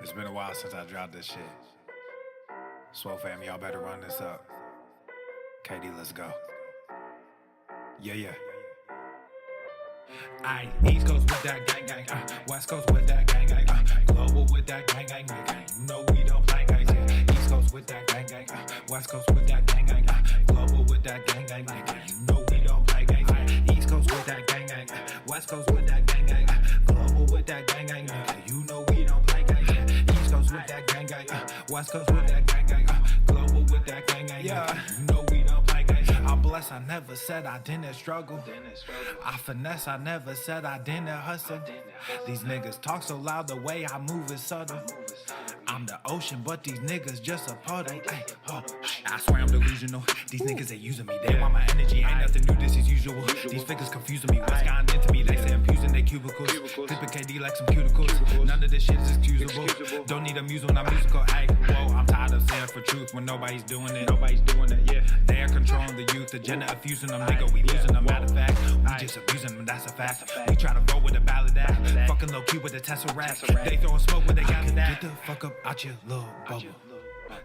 It's been a while since I dropped this shit. SwoleFam, y'all better run this up. KD, let's go. Yeah. Aye, East Coast with that gang gang, West Coast with that gang gang, global with that gang gang, nigga. You know we don't play guys, yeah. East Coast with that gang gang, West Coast with that gang gang, global with that gang gang, nigga. You know we don't play guys, yeah. East Coast with that gang gang, West Coast with that gang gang, global with that gang gang, nigga. You know we don't play guys, yeah. East Coast with that gang gang, West Coast with that gang gang, global with that gang gang, yeah. You know we don't play guys. I'm blessed, I never said I didn't struggle. I finesse, I never said I didn't hustle. These niggas talk so loud, the way I move is subtle. I'm the ocean, but these niggas just a puddle. Ay, oh, I swear I'm delusional. These niggas, they using me. They want my energy, ain't nothing new, this is usual. These figures confusing me, what's gotten into me? They say I'm using their cubicles. Clipping KD like some cuticles. None of this shit is excusable. Don't need a muse when I'm musical. Ay, whoa, I'm tired of saying for truth when nobody's doing it. Yeah. They're controlling the youth, agenda of fusing them, nigga. We losing them. Matter of fact, we just abusing them, that's a fact. We try to roll with a ballad act. Fucking low key with the Tesseract. They throwing smoke when they got it. Get the fuck up out your little bubble.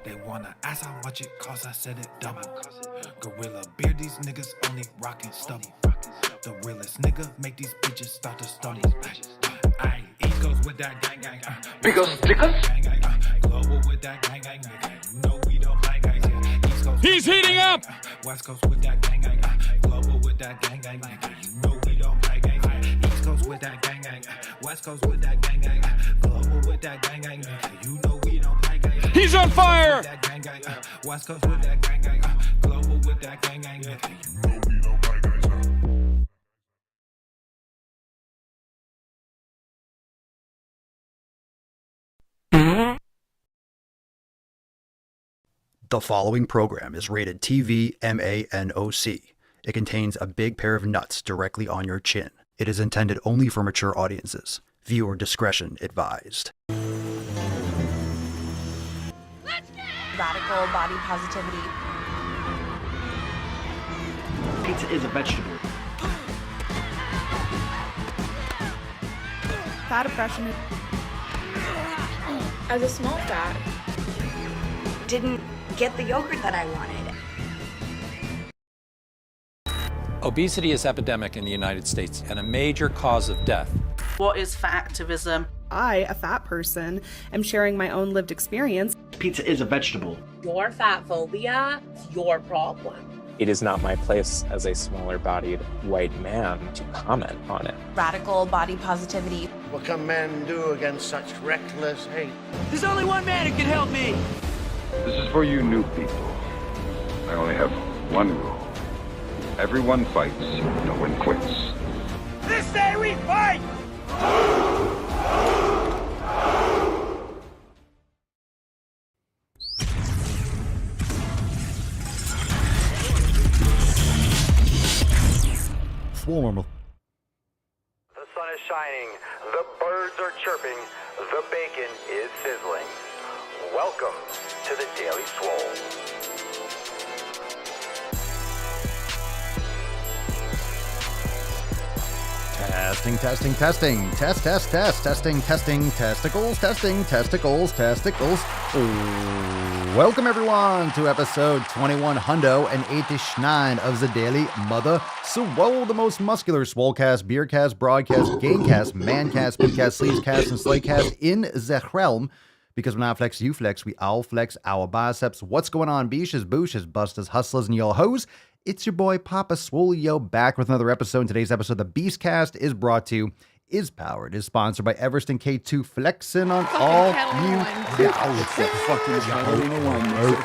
They wanna ask how much it costs, I said it double. Gorilla beard, these niggas only rockin' stubble. The realest nigga make these bitches start to stumble. Aye, East Coast with that gang gang, Because gang gang, global with that gang gang, nigga. You know we don't play guys, yeah. East Coast, he's heating up. West Coast with that gang gang, global with that gang gang, nigga. You know we don't play guys, yeah. East Coast with that gang gang, West Coast with that gang gang, global with that gang gang, nigga. You know we don't play guys. He's on fire. West Coast with that gang gang, global with that gang gang, nigga. You know we don't play guys. The following program is rated TV MANOC. It contains a big pair of nuts directly on your chin. It is intended only for mature audiences. Viewer discretion advised. Radical body positivity. pizza is a vegetable. Fat oppression. As a small fat. Didn't get the yogurt that I wanted. Obesity is epidemic in the United States and a major cause of death. What is fat activism? I, a fat person, am sharing my own lived experience. Pizza is a vegetable. Your fat phobia is your problem. It is not my place as a smaller-bodied white man to comment on it. Radical body positivity. What can men do against such reckless hate? There's only one man who can help me. This is for you new people. I only have one rule. Everyone fights, no one quits. This day we fight! Swole. The sun is shining, the birds are chirping, the bacon is sizzling. Welcome to the Daily Swole. Testing. Test. Testing. Testicles. Welcome everyone to episode 21 hundo and 89 of the Daily Mother Swole, the most muscular swolecast, beercast, broadcast, gamecast, mancast, speedcast, sleevescast, and slaycast in the realm. Because when I flex, you flex, we all flex our biceps. What's going on, beaches, booshes, busters, hustlers, and y'all hoes? It's your boy Papa Swole back with another episode. In today's episode, the Beastcast is brought to you, is powered, is sponsored by Everest and K2 flexing on all you. It's the fucking Catalina wine mixer.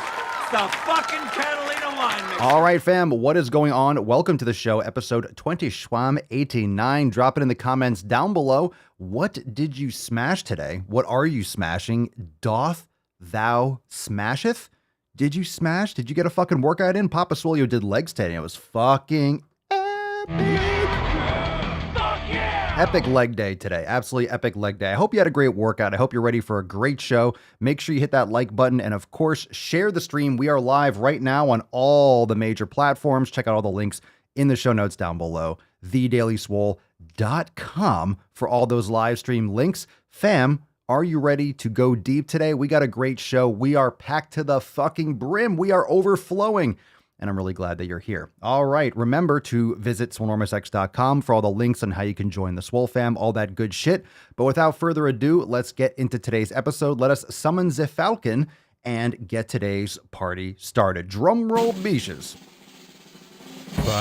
The fucking Catalina wine mixer. All right, fam, what is going on? Welcome to the show, episode 2089. Drop it in the comments down below. What did you smash today? What are you smashing? Doth thou smasheth? Did you smash? Did you get a fucking workout in? Papa Swole did legs today. It was fucking epic. Epic leg day today. Absolutely epic leg day. I hope you had a great workout. I hope you're ready for a great show. Make sure you hit that like button and, of course, share the stream. We are live right now on all the major platforms. Check out all the links in the show notes down below. TheDailySwole.com. SwoleFam.com for all those live stream links. Fam, are you ready to go deep today? We got a great show. We are packed to the fucking brim. We are overflowing. And I'm really glad that you're here. All right. Remember to visit SwoleNormousX.com for all the links on how you can join the SwoleFam, all that good shit. But without further ado, let's get into today's episode. Let us summon the Falcon and get today's party started. Drum roll, beaches. Falcon.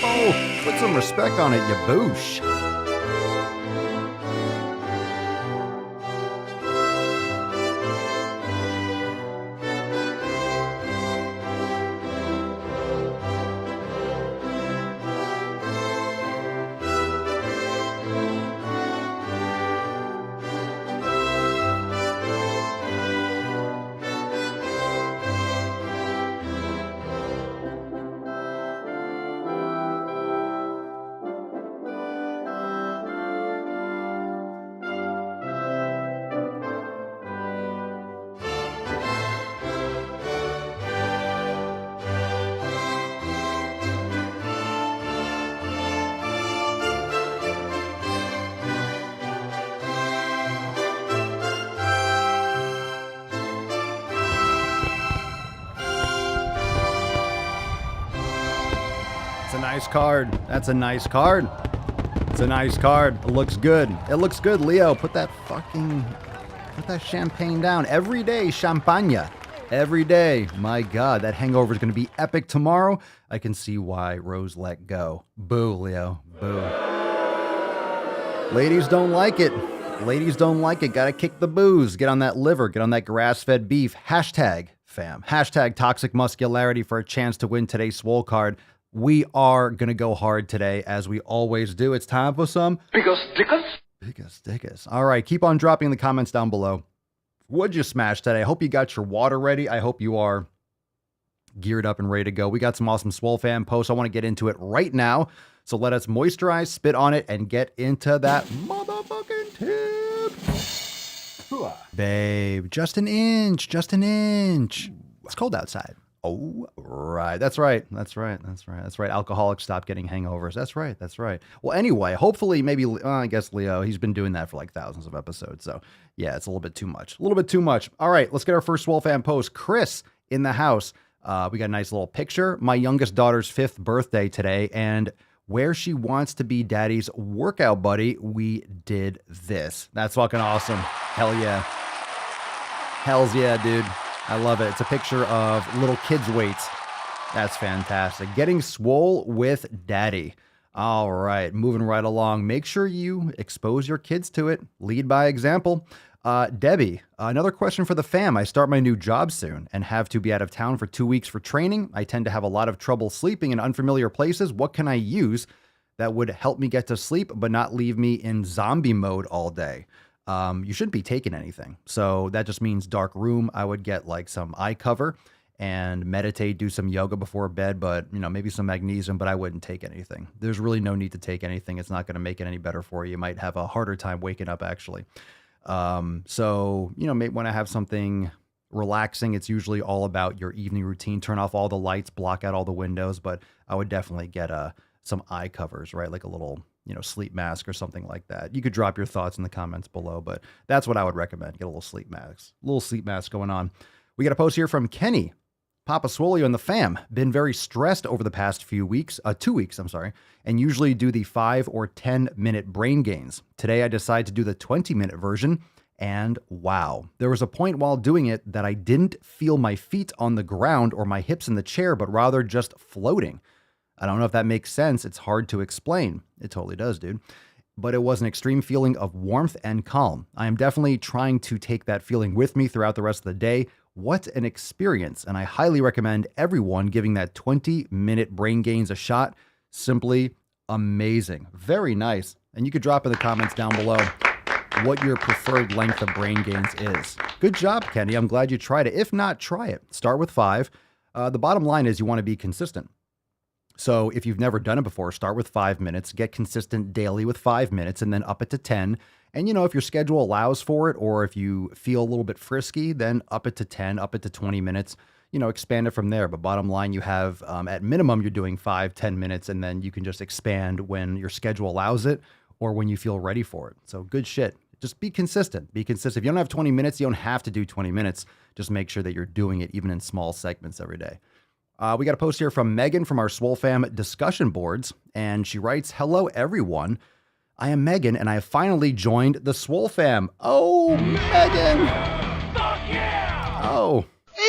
Oh, put some respect on it, you boosh. Nice card. That's a nice card. It's a nice card. It looks good. It looks good, Leo. Put that champagne down. Every day, champagne. Every day. My God, that hangover is going to be epic tomorrow. I can see why Rose let go. Boo, Leo. Boo. Ladies don't like it. Ladies don't like it. Gotta kick the booze. Get on that liver. Get on that grass-fed beef. Hashtag fam. Hashtag toxic muscularity for a chance to win today's Swole card. We are going to go hard today, as we always do. It's time for some Biggest Stickers. All right, keep on dropping in the comments down below. What'd you smash today? I hope you got your water ready. I hope you are geared up and ready to go. We got some awesome SwoleFam posts. I want to get into it right now. So let us moisturize, spit on it, and get into that motherfucking tip. Babe, just an inch. It's cold outside. Oh, right. That's right. Alcoholics stop getting hangovers. That's right. Well, anyway, hopefully, maybe, I guess Leo, he's been doing that for like thousands of episodes. So yeah, it's a little bit too much. All right, let's get our first SwoleFam post. Chris in the house. We got a nice little picture. My youngest daughter's 5th birthday today, and where she wants to be daddy's workout buddy, we did this. That's fucking awesome. Hell yeah. Hells yeah, dude. I love it. It's a picture of little kids' weights. That's fantastic. Getting swole with daddy. All right, moving right along. Make sure you expose your kids to it. Lead by example. Debbie, another question for the fam. I start my new job soon and have to be out of town for 2 weeks for training. I tend to have a lot of trouble sleeping in unfamiliar places. What can I use that would help me get to sleep but not leave me in zombie mode all day? You shouldn't be taking anything. So that just means dark room. I would get like some eye cover and meditate, do some yoga before bed, but maybe some magnesium, but I wouldn't take anything. There's really no need to take anything. It's not going to make it any better for you. You might have a harder time waking up actually. So, may want to have something relaxing. It's usually all about your evening routine. Turn off all the lights, block out all the windows, but I would definitely get some eye covers, right? Like a little sleep mask or something like that. You could drop your thoughts in the comments below, but that's what I would recommend. Get a little sleep mask going on. We got a post here from Kenny. Papa Swolio and the fam. Been very stressed over the past 2 weeks, and usually do the 5 or 10 minute brain gains. Today I decided to do the 20-minute version, and wow. There was a point while doing it that I didn't feel my feet on the ground or my hips in the chair, but rather just floating. I don't know if that makes sense. It's hard to explain. It totally does, dude. But it was an extreme feeling of warmth and calm. I am definitely trying to take that feeling with me throughout the rest of the day. What an experience. And I highly recommend everyone giving that 20-minute brain gains a shot. Simply amazing. Very nice. And you could drop in the comments down below what your preferred length of brain gains is. Good job, Kenny. I'm glad you tried it. If not, try it. Start with 5. The bottom line is you want to be consistent. So if you've never done it before, start with 5 minutes, get consistent daily with 5 minutes, and then up it to 10. And, if your schedule allows for it, or if you feel a little bit frisky, then up it to 10, up it to 20 minutes, expand it from there. But bottom line, you have, at minimum, you're doing 5-10 minutes, and then you can just expand when your schedule allows it or when you feel ready for it. So good shit. Just be consistent. Be consistent. If you don't have 20 minutes, you don't have to do 20 minutes. Just make sure that you're doing it even in small segments every day. We got a post here from Megan from our SwoleFam discussion boards, and she writes, "Hello, everyone. I am Megan, and I have finally joined the SwoleFam." Oh, Megan! Fuck yeah! Oh.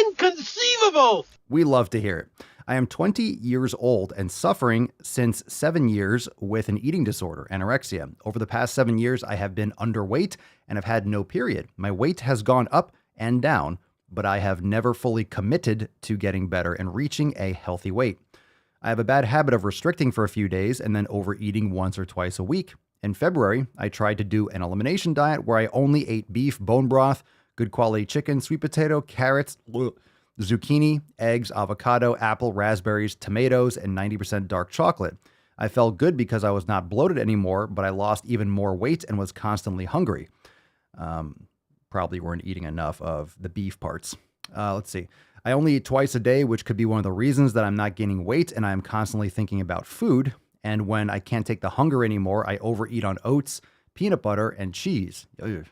Inconceivable! We love to hear it. I am 20 years old and suffering since 7 years with an eating disorder, anorexia. Over the past 7 years, I have been underweight and have had no period. My weight has gone up and down, but I have never fully committed to getting better and reaching a healthy weight. I have a bad habit of restricting for a few days and then overeating once or twice a week. In February, I tried to do an elimination diet where I only ate beef, bone broth, good quality chicken, sweet potato, carrots, zucchini, eggs, avocado, apple, raspberries, tomatoes, and 90% dark chocolate. I felt good because I was not bloated anymore, but I lost even more weight and was constantly hungry. Probably weren't eating enough of the beef parts. Let's see. I only eat twice a day, which could be one of the reasons that I'm not gaining weight, and I'm constantly thinking about food. And when I can't take the hunger anymore, I overeat on oats, peanut butter, and cheese. Ugh.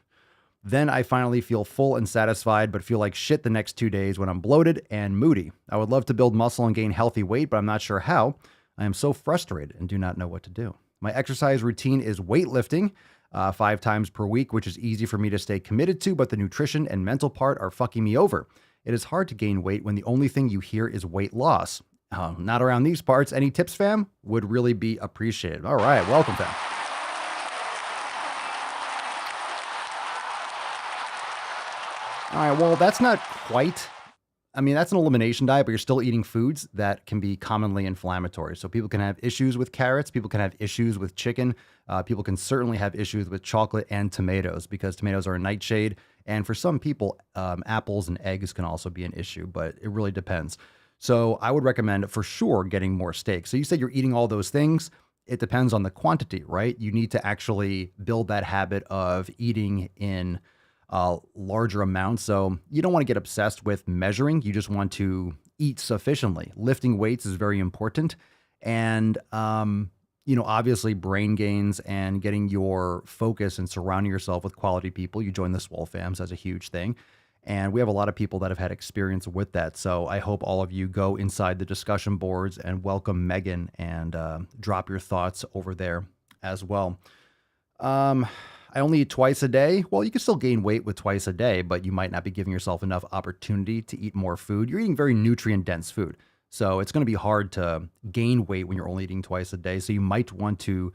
Then I finally feel full and satisfied, but feel like shit the next 2 days when I'm bloated and moody. I would love to build muscle and gain healthy weight, but I'm not sure how. I am so frustrated and do not know what to do. My exercise routine is weightlifting 5 times per week, which is easy for me to stay committed to, but the nutrition and mental part are fucking me over. It is hard to gain weight when the only thing you hear is weight loss. Not around these parts. Any tips, fam? Would really be appreciated. All right, welcome, fam. All right, well, that's not quite, that's an elimination diet, but you're still eating foods that can be commonly inflammatory. So people can have issues with carrots, people can have issues with chicken, people can certainly have issues with chocolate and tomatoes because tomatoes are a nightshade. And for some people, apples and eggs can also be an issue, but it really depends. So I would recommend for sure getting more steak. So you said you're eating all those things. It depends on the quantity, right? You need to actually build that habit of eating in larger amounts. So you don't want to get obsessed with measuring. You just want to eat sufficiently. Lifting weights is very important. And, obviously brain gains and getting your focus and surrounding yourself with quality people. You join the SwoleFams, that's a huge thing. And we have a lot of people that have had experience with that. So I hope all of you go inside the discussion boards and welcome Megan and drop your thoughts over there as well. I only eat twice a day. Well, you can still gain weight with twice a day, but you might not be giving yourself enough opportunity to eat more food. You're eating very nutrient-dense food. So it's going to be hard to gain weight when you're only eating twice a day. So you might want to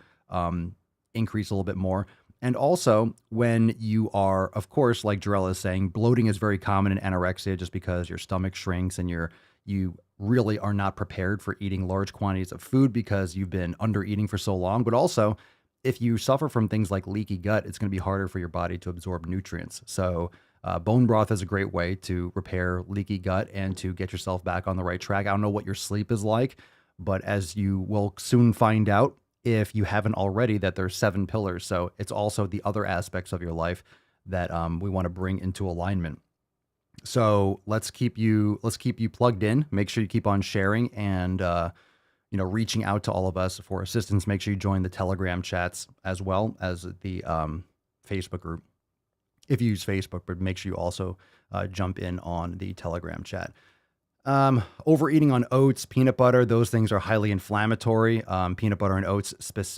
increase a little bit more. And also, when you are, of course, like Jarella is saying, bloating is very common in anorexia just because your stomach shrinks and you really are not prepared for eating large quantities of food because you've been under eating for so long. But also, if you suffer from things like leaky gut, it's going to be harder for your body to absorb nutrients. So bone broth is a great way to repair leaky gut and to get yourself back on the right track. I don't know what your sleep is like, but as you will soon find out, if you haven't already, that there's 7 pillars. So it's also the other aspects of your life that we want to bring into alignment. So let's keep you plugged in. Make sure you keep on sharing and reaching out to all of us for assistance. Make sure you join the Telegram chats as well as the Facebook group if you use Facebook, but make sure you also jump in on the Telegram chat. Overeating on oats, peanut butter, those things are highly inflammatory. Peanut butter and oats,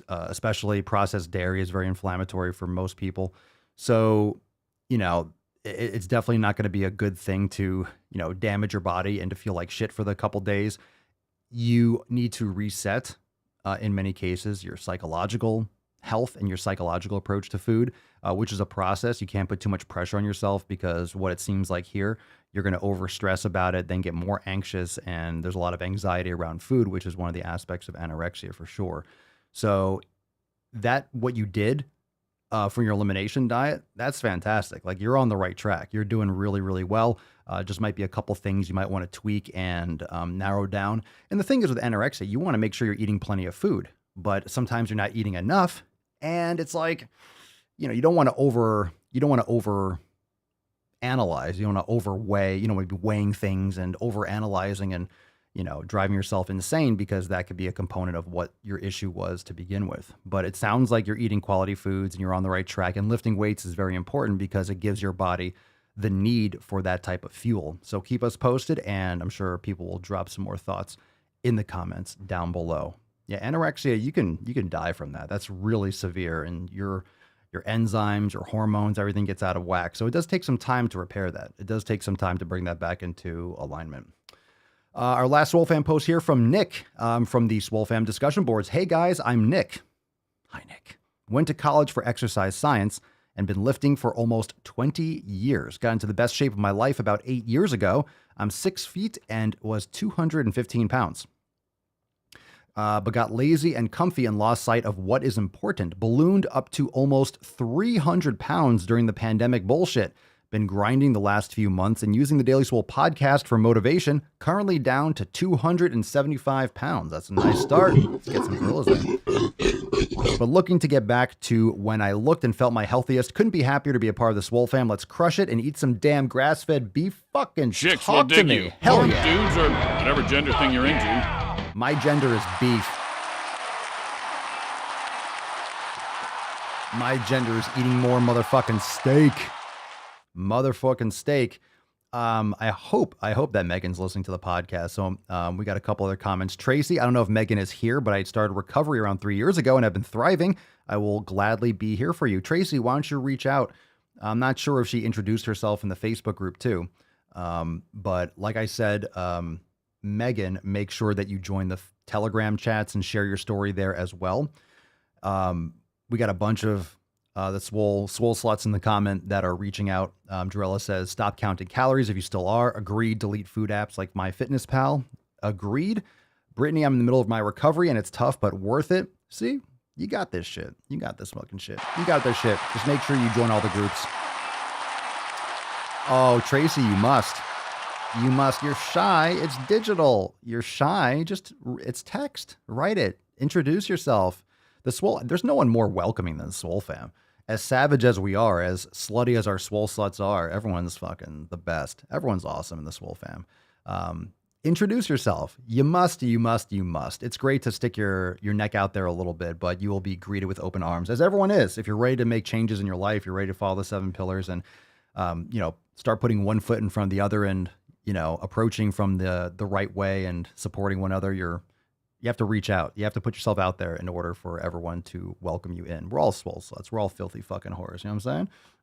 especially processed dairy, is very inflammatory for most people. So, it's definitely not going to be a good thing to, damage your body and to feel like shit for the couple days. You need to reset, in many cases, your psychological health and your psychological approach to food, which is a process. You can't put too much pressure on yourself because what it seems like here, you're going to overstress about it, then get more anxious, and there's a lot of anxiety around food, which is one of the aspects of anorexia for sure. So what you did for your elimination diet, that's fantastic. Like, you're on the right track. You're doing really, really well. Just might be a couple things you might want to tweak and narrow down. And the thing is with anorexia, you want to make sure you're eating plenty of food, but sometimes you're not eating enough. And it's like, you don't want to over analyze. You don't want to overweigh. You don't want to be weighing things and over analyzing and, driving yourself insane, because that could be a component of what your issue was to begin with. But it sounds like you're eating quality foods and you're on the right track, and lifting weights is very important because it gives your body the need for that type of fuel. So keep us posted, and I'm sure people will drop some more thoughts in the comments down below. Yeah, anorexia, you can die from that. That's really severe, and your enzymes, your hormones, everything gets out of whack. So it does take some time to repair that. It does take some time to bring that back into alignment. Our last SwoleFam post here from Nick from the SwoleFam discussion boards. Hey guys, I'm Nick. Hi, Nick. Went to college for exercise science and been lifting for almost 20 years. Got into the best shape of my life about 8 years ago. I'm 6 feet and was 215 pounds. But got lazy and comfy and lost sight of what is important. Ballooned up to almost 300 pounds during the pandemic bullshit. Been grinding the last few months and using the Daily Swole podcast for motivation. Currently down to 275 pounds. That's a nice start. Let's get some gorillas in. But looking to get back to when I looked and felt my healthiest. Couldn't be happier to be a part of the SwoleFam. Let's crush it and eat some damn grass-fed beef. Fucking chicks talk will to dig me. you. Hell Or yeah. dudes or whatever gender thing you're into. My gender is beef. My gender is eating more motherfucking steak. Motherfucking steak. I hope that Megan's listening to the podcast. So we got a couple other comments. Tracy, I don't know if Megan is here, but I started recovery around 3 years ago and I've been thriving. I will gladly be here for you. Tracy, why don't you reach out? I'm not sure if she introduced herself in the Facebook group too. But like I said, Megan, make sure that you join the Telegram chats and share your story there as well. We got a bunch of the swole sluts in the comment that are reaching out. Jarella says, stop counting calories if you still are. Agreed. Delete food apps like MyFitnessPal. Agreed. Brittany, I'm in the middle of my recovery and it's tough, but worth it. See, you got this shit. You got this fucking shit. You got this shit. Just make sure you join all the groups. Oh, Tracy, you must. You must. You're shy. It's digital. You're shy. It's text. Write it. Introduce yourself. There's no one more welcoming than SwoleFam. As savage as we are, as slutty as our swole sluts are, everyone's fucking the best. Everyone's awesome in the SwoleFam. Introduce yourself. You must. It's great to stick your neck out there a little bit, but you will be greeted with open arms, as everyone is. If you're ready to make changes in your life, you're ready to follow the 7 pillars and, start putting one foot in front of the other and, approaching from the right way and supporting one another, you have to reach out. You have to put yourself out there in order for everyone to welcome you in. We're all swole sluts. We're all filthy fucking whores. You know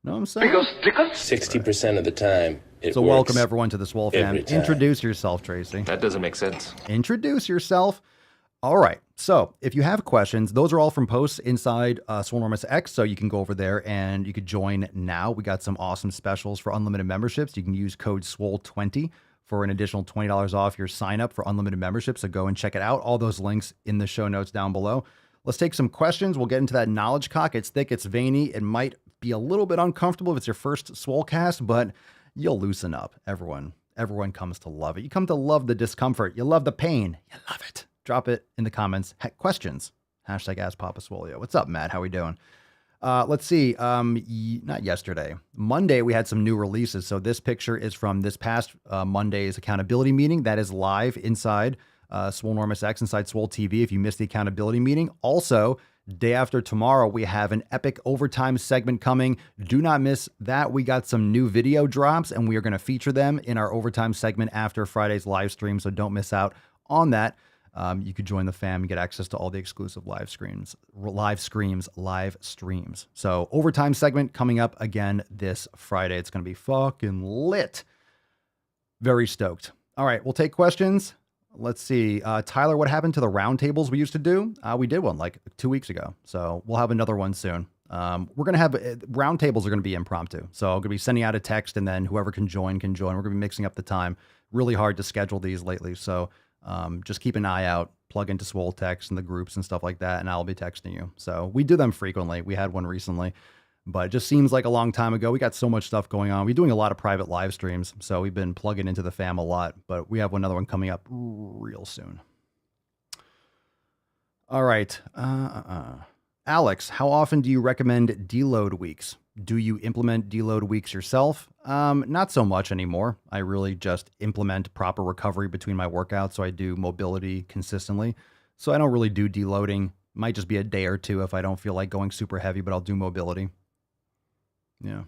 what I'm saying? 60% of the time, it So works welcome everyone to the SwoleFam. every time. Introduce yourself, Tracy. That doesn't make sense. Introduce yourself. All right. So if you have questions, those are all from posts inside SwoleNormus X. So you can go over there and you could join now. We got some awesome specials for unlimited memberships. You can use code SWOLE20 for an additional $20 off your sign up for unlimited membership. So go and check it out. All those links in the show notes down below. Let's take some questions. We'll get into that knowledge cock. It's thick. It's veiny. It might be a little bit uncomfortable if it's your first Swolecast, but you'll loosen up. Everyone comes to love it. You come to love the discomfort. You love the pain. You love it. Drop it in the comments. Questions. Hashtag Ask Papa Swolio. What's up, Matt? How we doing? Let's see. Not yesterday. Monday, we had some new releases. So this picture is from this past Monday's accountability meeting. That is live inside SwoleNormus X, inside Swole TV if you missed the accountability meeting. Also, day after tomorrow, we have an epic overtime segment coming. Do not miss that. We got some new video drops, and we are going to feature them in our overtime segment after Friday's live stream. So don't miss out on that. You could join the fam and get access to all the exclusive live streams. So overtime segment coming up again this Friday. It's going to be fucking lit. Very stoked. All right, we'll take questions. Let's see. Tyler, what happened to the roundtables we used to do? We did one like 2 weeks ago. So we'll have another one soon. We're going to have roundtables are going to be impromptu. So I'm going to be sending out a text and then whoever can join can join. We're going to be mixing up the time. Really hard to schedule these lately. So just keep an eye out, plug into Swole text and the groups and stuff like that, and I'll be texting you. So we do them frequently. We had one recently, but it just seems like a long time ago. We got so much stuff going on. We're doing a lot of private live streams, so we've been plugging into the fam a lot, but we have another one coming up real soon. All right. Alex, how often do you recommend deload weeks? Do you implement deload weeks yourself? Not so much anymore. I really just implement proper recovery between my workouts, so I do mobility consistently. So I don't really do deloading. Might just be a day or two if I don't feel like going super heavy, but I'll do mobility. Yeah.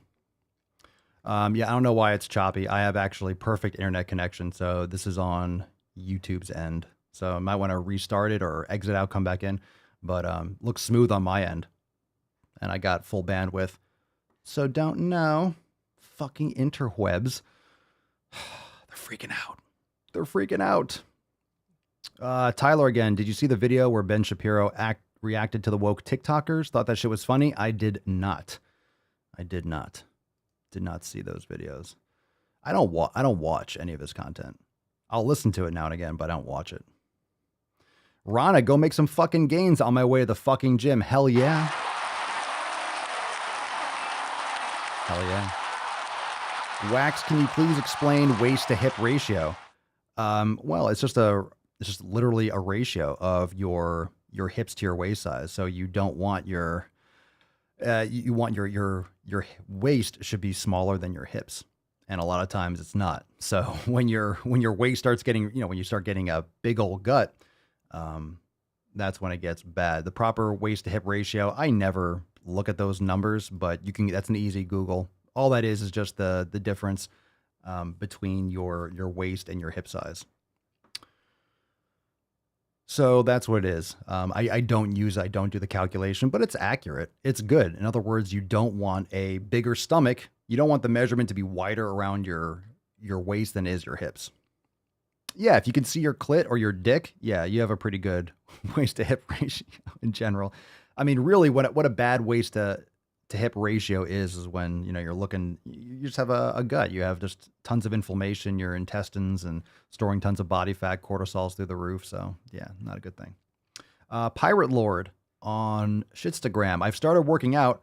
I don't know why it's choppy. I have actually perfect internet connection, so this is on YouTube's end. So I might want to restart it or exit out, come back in. But looks smooth on my end. And I got full bandwidth. So don't know. Fucking interwebs. They're freaking out. They're freaking out. Tyler again, did you see the video where Ben Shapiro reacted to the woke TikTokers? Thought that shit was funny? I did not. Did not see those videos. I don't watch any of his content. I'll listen to it now and again, but I don't watch it. Rana, go make some fucking gains on my way to the fucking gym. Hell yeah. Hell yeah. Wax, can you please explain waist to hip ratio? Well, it's just literally a ratio of your hips to your waist size. So you don't want your your waist should be smaller than your hips. And a lot of times it's not. So when your waist starts getting, when you start getting a big old gut, that's when it gets bad. The proper waist to hip ratio, I never look at those numbers, but that's an easy Google. All that is just the difference between your waist and your hip size. So that's what it is. I don't do the calculation, but it's accurate. It's good. In other words, you don't want a bigger stomach. You don't want the measurement to be wider around your waist than is your hips. Yeah, if you can see your clit or your dick, yeah, you have a pretty good waist to hip ratio in general. I mean, really, what a bad waist to hip ratio is when, you just have a gut. You have just tons of inflammation, your intestines, and storing tons of body fat, cortisol's through the roof. So yeah, not a good thing. Pirate Lord on Shitstagram. I've started working out.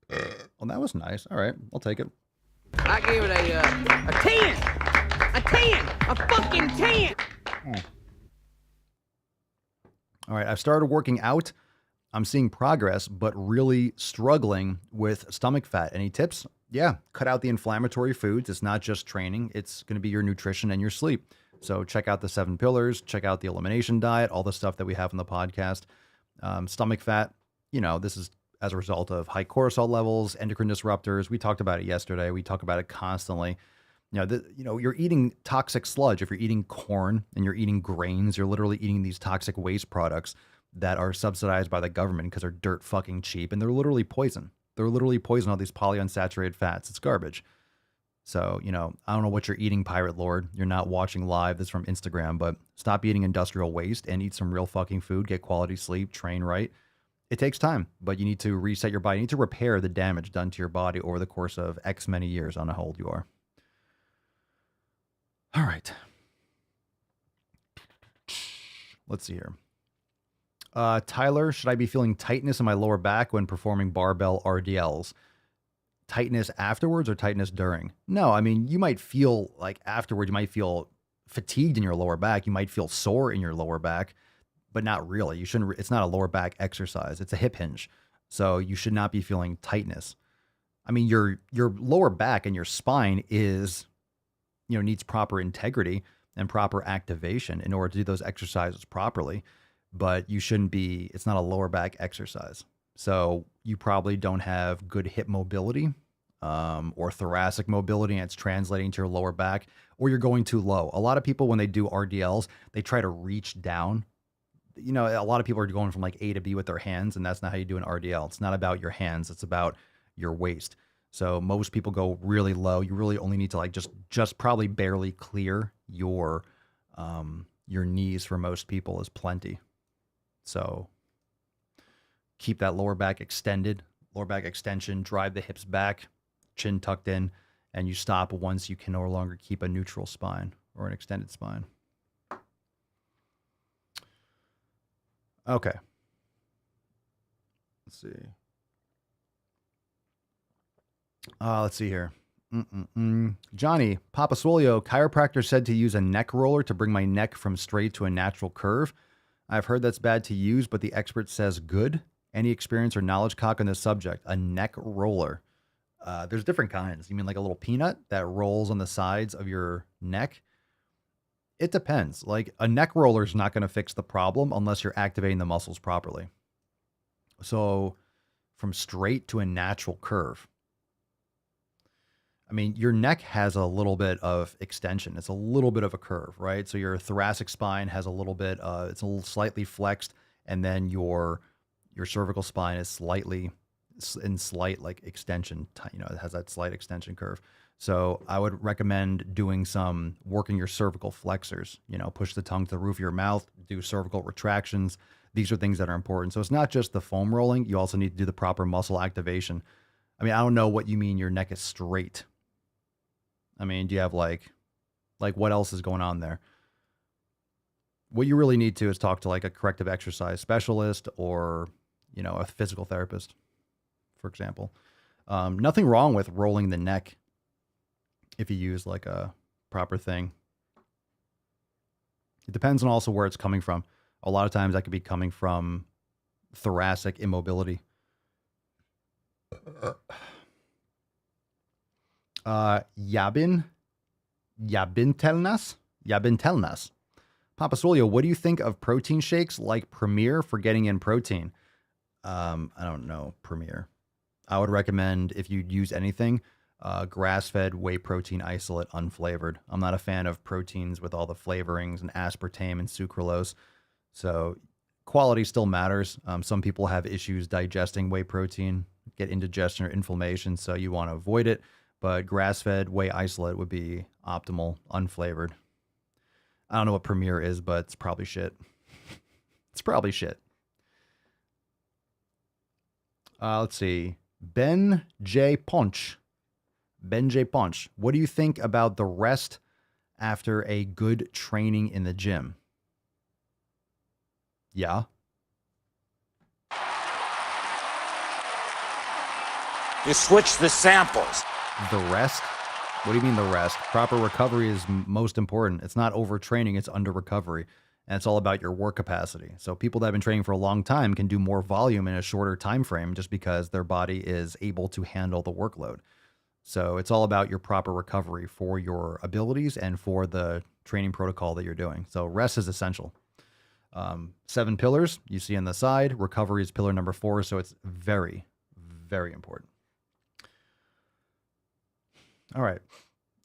Well, that was nice. All right, I'll take it. I gave it a 10. A 10. A fucking 10. All right, I've started working out. I'm seeing progress, but really struggling with stomach fat. Any tips? Yeah, cut out the inflammatory foods. It's not just training. It's going to be your nutrition and your sleep. So check out the 7 pillars, check out the elimination diet, all the stuff that we have on the podcast. Stomach fat, this is as a result of high cortisol levels, endocrine disruptors. We talked about it yesterday. We talk about it constantly. You're eating toxic sludge. If you're eating corn and you're eating grains, you're literally eating these toxic waste products that are subsidized by the government because they're dirt fucking cheap, and they're literally poison. They're literally poison, all these polyunsaturated fats. It's garbage. So, I don't know what you're eating, Pirate Lord. You're not watching live. This is from Instagram, but stop eating industrial waste and eat some real fucking food, get quality sleep, train right. It takes time, but you need to reset your body. You need to repair the damage done to your body over the course of X many years on how old you are. All right. Let's see here. Tyler, should I be feeling tightness in my lower back when performing barbell RDLs? Tightness afterwards or tightness during? No, I mean, you might feel like afterwards, you might feel fatigued in your lower back. You might feel sore in your lower back, but not really. You shouldn't. It's not a lower back exercise. It's a hip hinge. So you should not be feeling tightness. I mean, your lower back and your spine is, needs proper integrity and proper activation in order to do those exercises properly. But you shouldn't be, it's not a lower back exercise. So you probably don't have good hip mobility or thoracic mobility, and it's translating to your lower back, or you're going too low. A lot of people, when they do RDLs, they try to reach down. A lot of people are going from like A to B with their hands, and that's not how you do an RDL. It's not about your hands. It's about your waist. So most people go really low. You really only need to like just probably barely clear your knees for most people is plenty. So keep that lower back extended, lower back extension, drive the hips back, chin tucked in, and you stop once you can no longer keep a neutral spine or an extended spine. Okay. Let's see. Let's see here. Johnny, Papa Swolio, chiropractor said to use a neck roller to bring my neck from straight to a natural curve. I've heard that's bad to use, but the expert says good. Any experience or knowledge cock on this subject? A neck roller. There's different kinds. You mean like a little peanut that rolls on the sides of your neck? It depends. Like a neck roller is not going to fix the problem unless you're activating the muscles properly. So from straight to a natural curve. I mean, your neck has a little bit of extension. It's a little bit of a curve, right? So your thoracic spine has a little bit, it's a little slightly flexed, and then your cervical spine is slightly in slight like extension, you know, it has that slight extension curve. So I would recommend doing some working your cervical flexors, you know, push the tongue to the roof of your mouth, do cervical retractions. These are things that are important. So it's not just the foam rolling. You also need to do the proper muscle activation. I mean, I don't know what you mean your neck is straight. I mean, do you have like what else is going on there? What you really need to is talk to like a corrective exercise specialist or, you know, a physical therapist, for example. Nothing wrong with rolling the neck if you use like a proper thing. It depends on also where it's coming from. A lot of times that could be coming from thoracic immobility. Yabintelnas. Papa Swole, what do you think of protein shakes like Premier for getting in protein? I don't know, Premier. I would recommend, if you use anything, grass-fed whey protein isolate unflavored. I'm not a fan of proteins with all the flavorings and aspartame and sucralose. So quality still matters. Some people have issues digesting whey protein, get indigestion or inflammation, so you want to avoid it. But grass-fed whey isolate would be optimal, unflavored. I don't know what Premier is, but it's probably shit. It's probably shit. Let's see. Ben J. Punch. What do you think about the rest after a good training in the gym? Yeah. You switch the samples. The rest? What do you mean the rest? Proper recovery is most important. It's not overtraining, it's under recovery. And it's all about your work capacity. So people that have been training for a long time can do more volume in a shorter time frame just because their body is able to handle the workload. So it's all about your proper recovery for your abilities and for the training protocol that you're doing. So rest is essential. 7 pillars you see on the side. Recovery is pillar number 4. So it's very, very important. All right.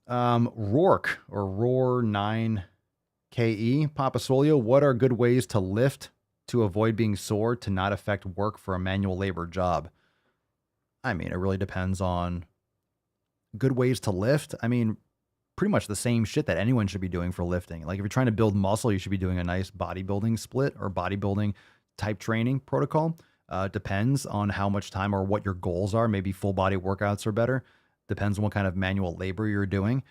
Rourke or Roar 9KE. Papa Swole, what are good ways to lift to avoid being sore to not affect work for a manual labor job? I mean, it really depends on good ways to lift. I mean, pretty much the same shit that anyone should be doing for lifting. Like if you're trying to build muscle, you should be doing a nice bodybuilding split or bodybuilding type training protocol. Depends on how much time or what your goals are. Maybe full body workouts are better. Depends on what kind of manual labor you're doing.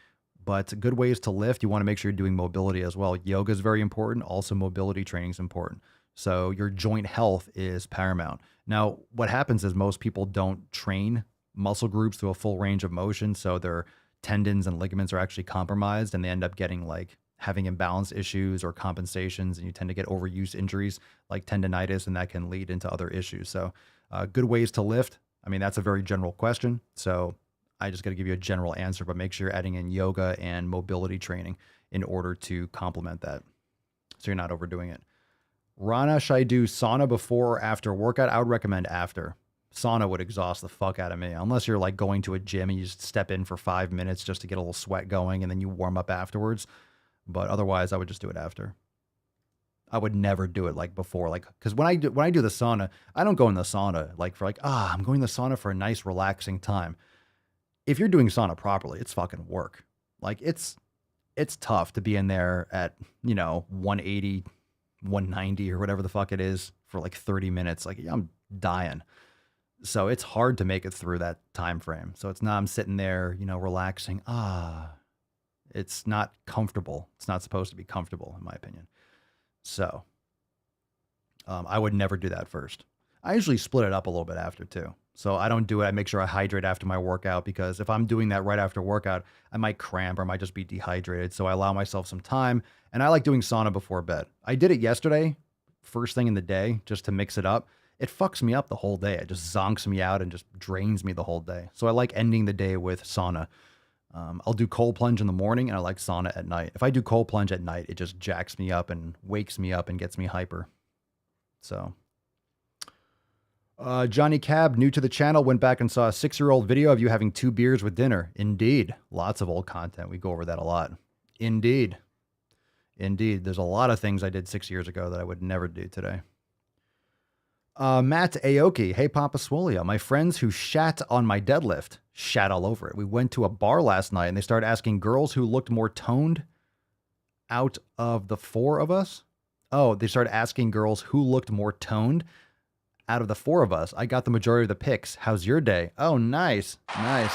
But good ways to lift, you want to make sure you're doing mobility as well. Yoga is very important. Also, mobility training is important. So your joint health is paramount. Now, what happens is most people don't train muscle groups to a full range of motion. So their tendons and ligaments are actually compromised and they end up getting like having imbalance issues or compensations. And you tend to get overuse injuries like tendonitis, and that can lead into other issues. So good ways to lift. I mean, that's a very general question. So I just got to give you a general answer, but make sure you're adding in yoga and mobility training in order to complement that, so you're not overdoing it. Rana, should I do sauna before or after workout? I would recommend after. Sauna would exhaust the fuck out of me, unless you're like going to a gym and you just step in for 5 minutes just to get a little sweat going and then you warm up afterwards. But otherwise, I would just do it after. I would never do it like before, like, because when I do the sauna, I don't go in the sauna like for like, I'm going to the sauna for a nice relaxing time. If you're doing sauna properly, it's fucking work. Like it's tough to be in there at, 180, 190 or whatever the fuck it is for like 30 minutes. Like I'm dying. So it's hard to make it through that time frame. So it's not, I'm sitting there, relaxing. It's not comfortable. It's not supposed to be comfortable in my opinion. So I would never do that first. I usually split it up a little bit after too. So I don't do it. I make sure I hydrate after my workout, because if I'm doing that right after workout, I might cramp or I might just be dehydrated. So I allow myself some time, and I like doing sauna before bed. I did it yesterday, first thing in the day, just to mix it up. it fucks me up the whole day. It just zonks me out and just drains me the whole day. So I like ending the day with sauna. I'll do cold plunge in the morning, and I like sauna at night. If I do cold plunge at night, it just jacks me up and wakes me up and gets me hyper. So, Johnny Cab, new to the channel, went back and saw a 6-year-old video of you having 2 beers with dinner. Indeed. Lots of old content. We go over that a lot. Indeed. There's a lot of things I did 6 years ago that I would never do today. Matt Aoki. Hey, Papa Swolia. My friends who shat on my deadlift shat all over it. We went to a bar last night and they started asking girls who looked more toned out of the 4 of us. Oh, they started asking girls who looked more toned out of the 4 of us. I got the majority of the picks. How's your day? Oh, nice. Nice.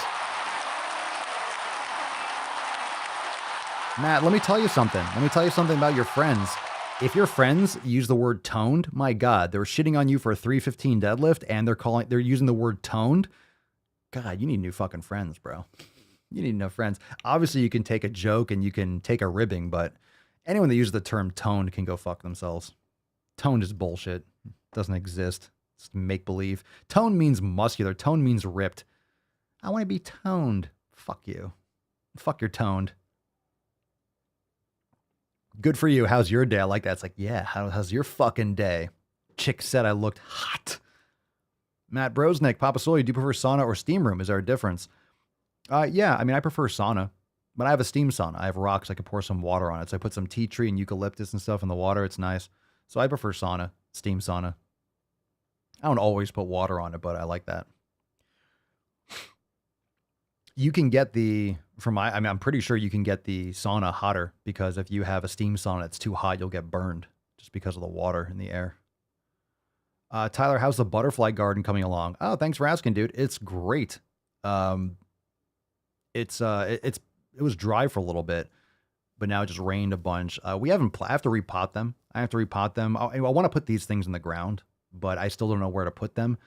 Matt, let me tell you something. Let me tell you something about your friends. If your friends use the word toned, my God, they're shitting on you for a 315 deadlift and they're using the word toned. God, you need new fucking friends, bro. You need no friends. Obviously, you can take a joke and you can take a ribbing, but anyone that uses the term toned can go fuck themselves. Toned is bullshit. Doesn't exist. It's make-believe. Tone means muscular. Tone means ripped. I want to be toned. Fuck you. Fuck your toned. Good for you. How's your day? I like that. It's like, yeah, how's your fucking day? Chick said I looked hot. Matt Brosnick, Papa Swolia, do you prefer sauna or steam room? Is there a difference? Yeah, I mean, I prefer sauna, but I have a steam sauna. I have rocks. I could pour some water on it. So I put some tea tree and eucalyptus and stuff in the water. It's nice. So I prefer sauna, steam sauna. I don't always put water on it, but I like that. You can get I'm pretty sure you can get the sauna hotter because if you have a steam sauna that's too hot, you'll get burned just because of the water in the air. Tyler, how's the butterfly garden coming along? Oh, thanks for asking, dude. It's great. It was dry for a little bit, but now it just rained a bunch. I have to repot them. I want to put these things in the ground, but I still don't know where to put them.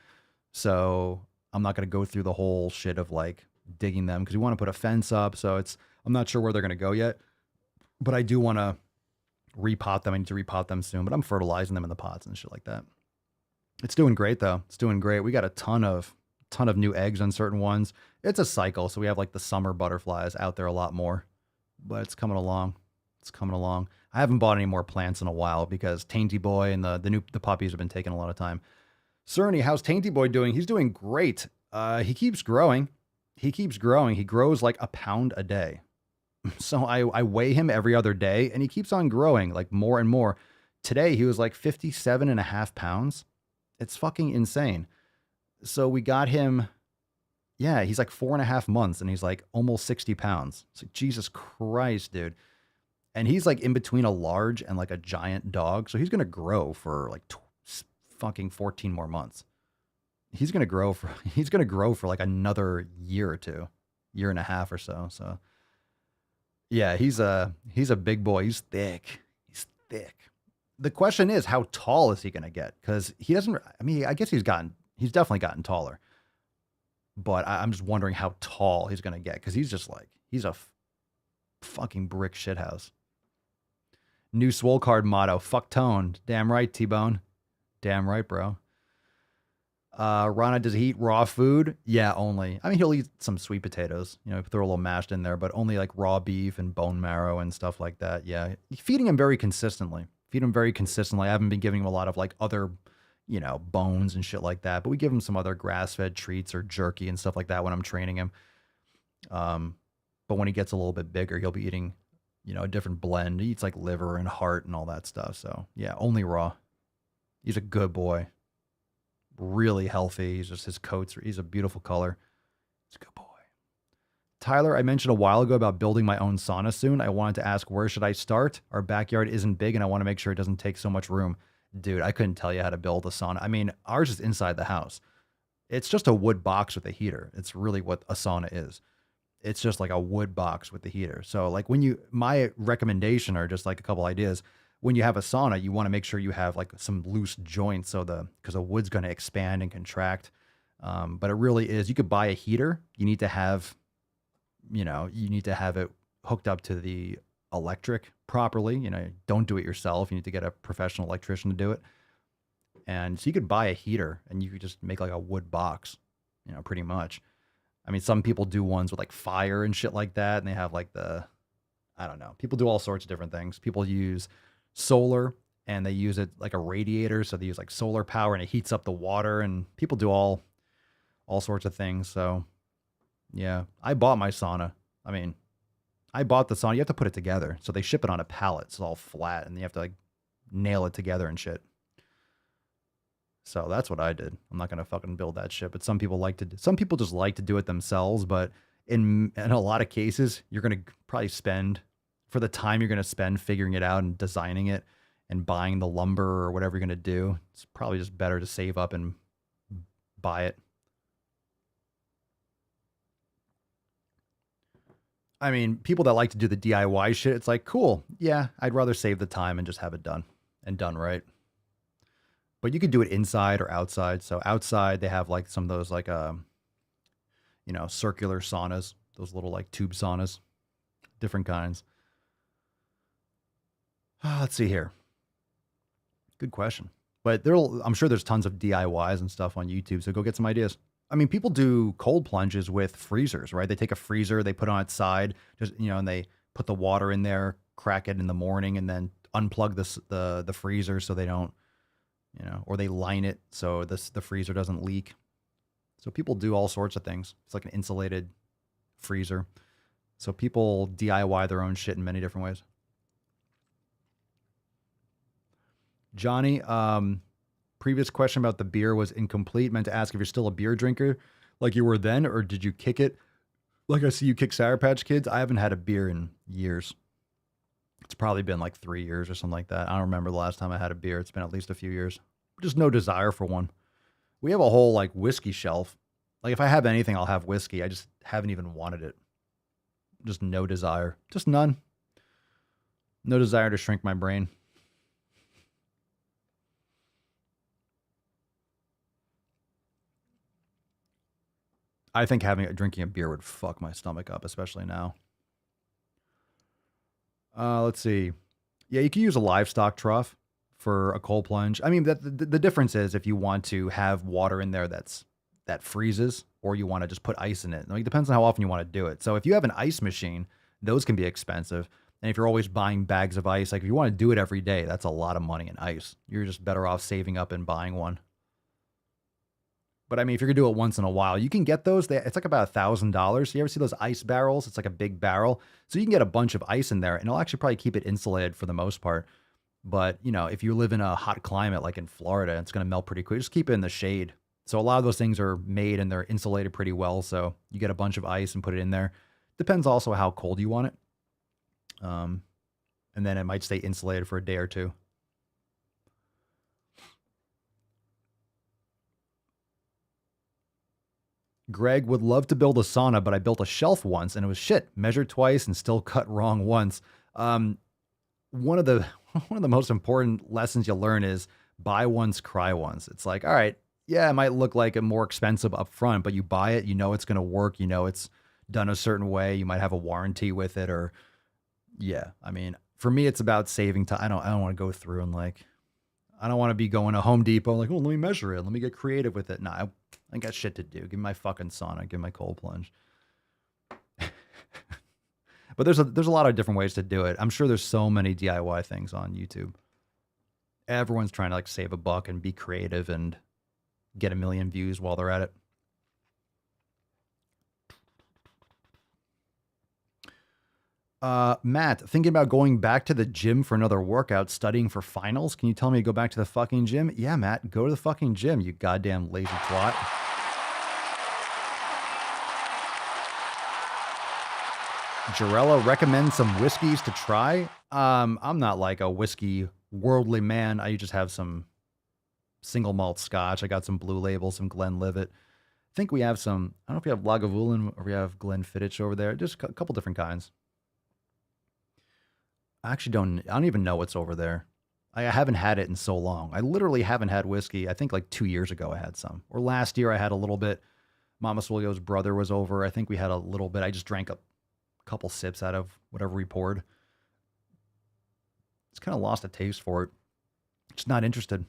So I'm not going to go through the whole shit of like digging them because we want to put a fence up. So I'm not sure where they're going to go yet, but I do want to repot them. I need to repot them soon, but I'm fertilizing them in the pots and shit like that. It's doing great though. It's doing great. We got a ton of new eggs on certain ones. It's a cycle. So we have like the summer butterflies out there a lot more, but it's coming along. I haven't bought any more plants in a while because Tainty Boy and the puppies have been taking a lot of time. Cerny, how's Tainty Boy doing? He's doing great. He keeps growing. He grows like a pound a day. So I weigh him every other day and he keeps on growing like more and more. Today he was like 57.5 pounds. It's fucking insane. So we got him. Yeah, he's like 4.5 months and he's like almost 60 pounds. It's like, Jesus Christ, dude. And he's like in between a large and like a giant dog. So he's going to grow for like fucking 14 more months. He's going to grow for like another year or 2, year and a half or so. So yeah, he's a big boy. He's thick. The question is, how tall is he going to get? Because I guess he's definitely gotten taller. But I'm just wondering how tall he's going to get. Because he's a fucking brick shithouse. New Swole card motto, fuck toned. Damn right, T-Bone. Damn right, bro. Rana, does he eat raw food? Yeah, only. I mean, he'll eat some sweet potatoes. You know, throw a little mashed in there, but only like raw beef and bone marrow and stuff like that. Yeah, feeding him very consistently. I haven't been giving him a lot of like other, bones and shit like that. But we give him some other grass-fed treats or jerky and stuff like that when I'm training him. But when he gets a little bit bigger, he'll be eating, a different blend. He eats like liver and heart and all that stuff. So yeah, only raw. He's a good boy. Really healthy. He's a beautiful color. He's a good boy. Tyler, I mentioned a while ago about building my own sauna soon. I wanted to ask, where should I start? Our backyard isn't big and I want to make sure it doesn't take so much room. Dude, I couldn't tell you how to build a sauna. I mean, ours is inside the house. It's just a wood box with a heater. It's really what a sauna is. It's just like a wood box with the heater. So like my recommendation are just like a couple ideas. When you have a sauna, you want to make sure you have like some loose joints because the wood's going to expand and contract. But it really is, you could buy a heater. You need to have it hooked up to the electric properly. Don't do it yourself. You need to get a professional electrician to do it. And so you could buy a heater and you could just make like a wood box, you know, pretty much. I mean, some people do ones with like fire and shit like that. And they have like I don't know. People do all sorts of different things. People use solar and they use it like a radiator. So they use like solar power and it heats up the water, and people do all sorts of things. So yeah, I bought my sauna. I mean, I bought the sauna. You have to put it together. So they ship it on a pallet. It's all flat and you have to like nail it together and shit. So that's what I did. I'm not going to fucking build that shit, but some people just like to do it themselves. But in a lot of cases, you're going to probably spend, for the time you're going to spend figuring it out and designing it and buying the lumber or whatever you're going to do, it's probably just better to save up and buy it. I mean, people that like to do the DIY shit, it's like, cool. Yeah, I'd rather save the time and just have it done and done right. But you could do it inside or outside. So outside, they have like some of those like, circular saunas, those little like tube saunas, different kinds. Let's see here. Good question. But I'm sure there's tons of DIYs and stuff on YouTube. So go get some ideas. I mean, people do cold plunges with freezers, right? They take a freezer, they put it on its side, and they put the water in there, crack it in the morning, and then unplug the freezer so they don't, or they line it so the freezer doesn't leak. So people do all sorts of things. It's like an insulated freezer. So people DIY their own shit in many different ways. Johnny, previous question about the beer was incomplete. Meant to ask if you're still a beer drinker like you were then, or did you kick it? Like I see you kick Sour Patch Kids. I haven't had a beer in years. It's probably been like 3 years or something like that. I don't remember the last time I had a beer. It's been at least a few years. Just no desire for one. We have a whole like whiskey shelf. Like if I have anything, I'll have whiskey. I just haven't even wanted it. Just no desire. Just none. No desire to shrink my brain. I think drinking a beer would fuck my stomach up, especially now. Let's see. Yeah, you can use a livestock trough for a cold plunge. I mean, the difference is if you want to have water in there that freezes, or you want to just put ice in it. Like, it depends on how often you want to do it. So if you have an ice machine, those can be expensive. And if you're always buying bags of ice, like if you want to do it every day, that's a lot of money in ice. You're just better off saving up and buying one. But I mean, if you're gonna do it once in a while, you can get those. It's like about $1,000. You ever see those ice barrels? It's like a big barrel. So you can get a bunch of ice in there and it'll actually probably keep it insulated for the most part. But, if you live in a hot climate like in Florida, it's going to melt pretty quick. Just keep it in the shade. So a lot of those things are made and they're insulated pretty well. So you get a bunch of ice and put it in there. Depends also how cold you want it. And then it might stay insulated for a day or two. Greg would love to build a sauna, but I built a shelf once and it was shit. Measured twice and still cut wrong once. One of the most important lessons you'll learn is buy once, cry once. It's like, all right, yeah, it might look like a more expensive up front, but you buy it, it's going to work. It's done a certain way. You might have a warranty with it, or yeah. I mean, for me, it's about saving time. I don't want to go through and I don't want to be going to Home Depot like, oh, let me measure it. Let me get creative with it. No, I got shit to do. Give me my fucking sauna. Give me my cold plunge. But there's a lot of different ways to do it. I'm sure there's so many DIY things on YouTube. Everyone's trying to save a buck and be creative and get 1 million views while they're at it. Matt, thinking about going back to the gym for another workout, studying for finals. Can you tell me to go back to the fucking gym? Yeah, Matt, go to the fucking gym, you goddamn lazy twat. Jarella recommends some whiskeys to try. I'm not like a whiskey worldly man. I just have some single malt scotch. I got some Blue Label, some Glenlivet. I think we have some, I don't know if we have Lagavulin or we have Glenfiddich over there. Just a couple different kinds. I don't even know what's over there. I haven't had it in so long. I literally haven't had whiskey. I think 2 years ago I had some. Or last year I had a little bit. Mama Swolio's brother was over. I think we had a little bit. I just drank a couple sips out of whatever we poured. It's kind of lost a taste for it. Just not interested.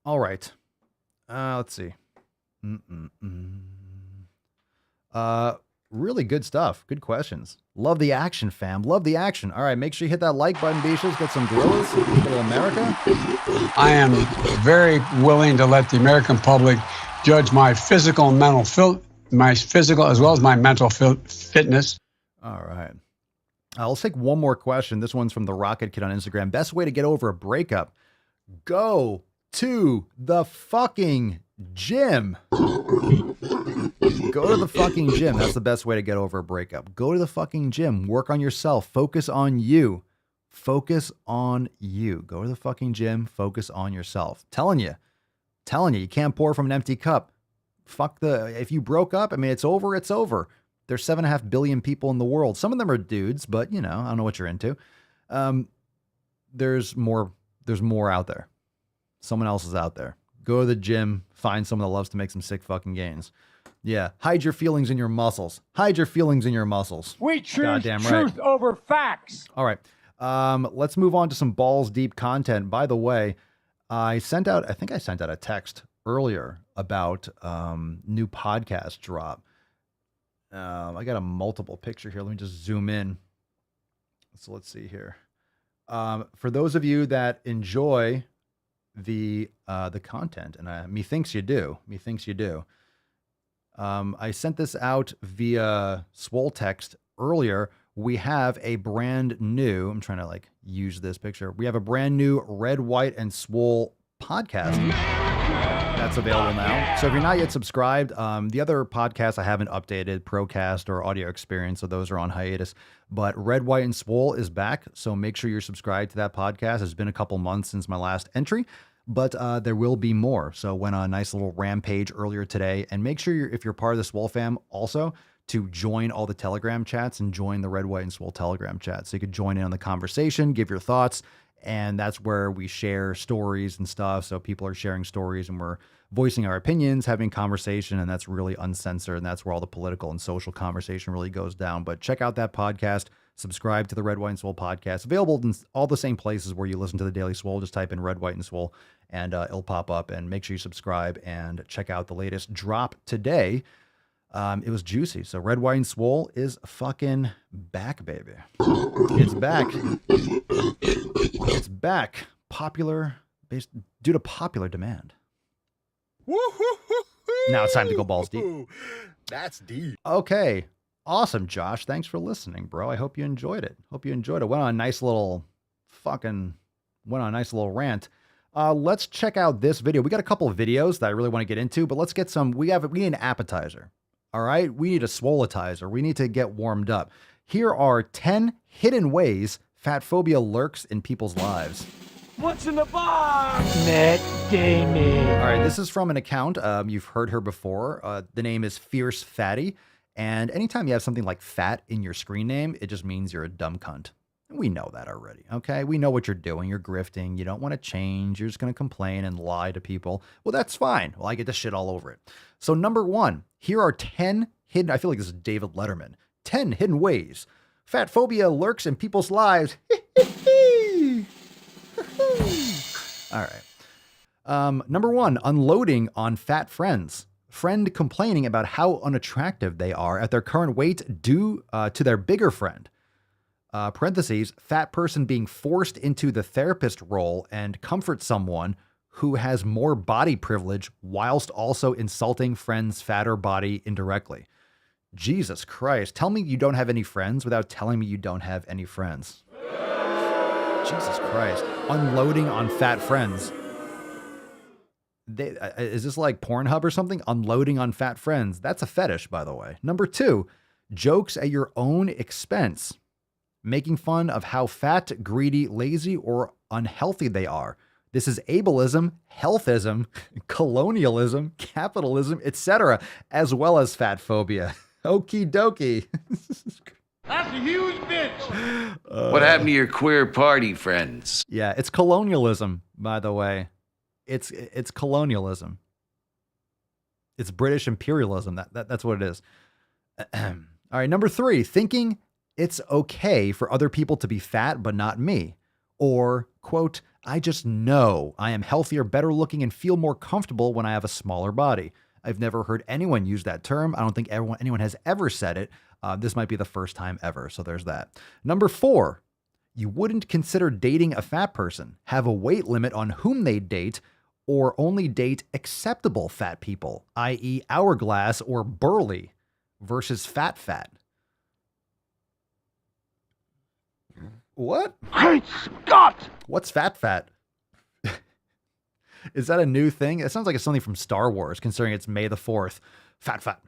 All right. Let's see. Really good stuff. Good questions. Love the action, fam. Love the action. All right, make sure you hit that like button, Beaches. Get some gorillas. Little America. I am very willing to let the American public judge my physical and mental my physical as well as my mental fitness. All right. Let's take one more question. This one's from the Rocket Kid on Instagram. Best way to get over a breakup: go to the fucking gym. Go to the fucking gym. That's the best way to get over a breakup. Go to the fucking gym. Work on yourself. Focus on you. Focus on you. Go to the fucking gym. Focus on yourself. Telling you, you can't pour from an empty cup. If you broke up, I mean, it's over, it's over. There's 7.5 billion people in the world. Some of them are dudes, but I don't know what you're into. There's more out there. Someone else is out there. Go to the gym, find someone that loves to make some sick fucking gains. Yeah. Hide your feelings in your muscles. Hide your feelings in your muscles. We choose Goddamn right. truth over facts. All right. Let's move on to some balls deep content. By the way, I think I sent out a text earlier about new podcast drop. I got a multiple picture here. Let me just zoom in. So let's see here. For those of you that enjoy the content, and methinks you do. I sent this out via Swole text earlier. We have a brand new, I'm trying to use this picture. We have a brand new Red, White, and Swole podcast that's available now. So if you're not yet subscribed, the other podcasts I haven't updated, Procast or Audio Experience, so those are on hiatus. But Red, White, and Swole is back, so make sure you're subscribed to that podcast. It's been a couple months since my last entry, but there will be more. So went on a nice little rampage earlier today, and make sure if you're part of the SwoleFam also to join all the Telegram chats and join the Red, White, and Swole Telegram chat. So you could join in on the conversation, give your thoughts, and that's where we share stories and stuff. So people are sharing stories and we're voicing our opinions, having conversation, and that's really uncensored. And that's where all the political and social conversation really goes down. But check out that podcast. Subscribe to the Red, White, and Swole podcast. Available in all the same places where you listen to the Daily Swole. Just type in Red, White, and Swole and it'll pop up. And make sure you subscribe and check out the latest drop today. It was juicy. So Red, White, and Swole is fucking back, baby. It's back. It's back. Due to popular demand. Now it's time to go balls deep. That's deep. Okay. Awesome, Josh. Thanks for listening, bro. I hope you enjoyed it. Went on a nice little rant. Let's check out this video. We got a couple of videos that I really want to get into, but let's get some. We need an appetizer. All right. We need a swoletizer. We need to get warmed up. Here are 10 hidden ways fat phobia lurks in people's lives. What's in the box? Matt Damon. All right. This is from an account. You've heard her before. The name is Fierce Fatty. And anytime you have something like fat in your screen name, it just means you're a dumb cunt. We know that already, okay? We know what you're doing. You're grifting. You don't want to change. You're just going to complain and lie to people. Well, that's fine. Well, I get to shit all over it. So number 1, here are 10 hidden, I feel like this is David Letterman, 10 hidden ways fat phobia lurks in people's lives. All right. Number 1, unloading on fat friends. Friend complaining about how unattractive they are at their current weight due to their bigger friend. Parentheses, fat person being forced into the therapist role and comfort someone who has more body privilege whilst also insulting friend's fatter body indirectly. Jesus Christ. Tell me you don't have any friends without telling me you don't have any friends. Jesus Christ. Unloading on fat friends. Is this like Pornhub or something? Unloading on fat friends. That's a fetish, by the way. Number 2, jokes at your own expense. Making fun of how fat, greedy, lazy, or unhealthy they are. This is ableism, healthism, colonialism, capitalism, etc., as well as fat phobia. Okie dokie. That's a huge bitch. What happened to your queer party friends? Yeah, it's colonialism, by the way. It's colonialism. It's British imperialism. That's what it is. All right, number 3, thinking it's okay for other people to be fat, but not me. Or, quote, I just know I am healthier, better looking, and feel more comfortable when I have a smaller body. I've never heard anyone use that term. I don't think anyone has ever said it. This might be the first time ever. So there's that. Number 4, you wouldn't consider dating a fat person, have a weight limit on whom they date, or only date acceptable fat people, i.e. hourglass or burly versus fat. What? Great Scott! What's fat? Is that a new thing? It sounds like it's something from Star Wars, considering it's May the 4th. Fat.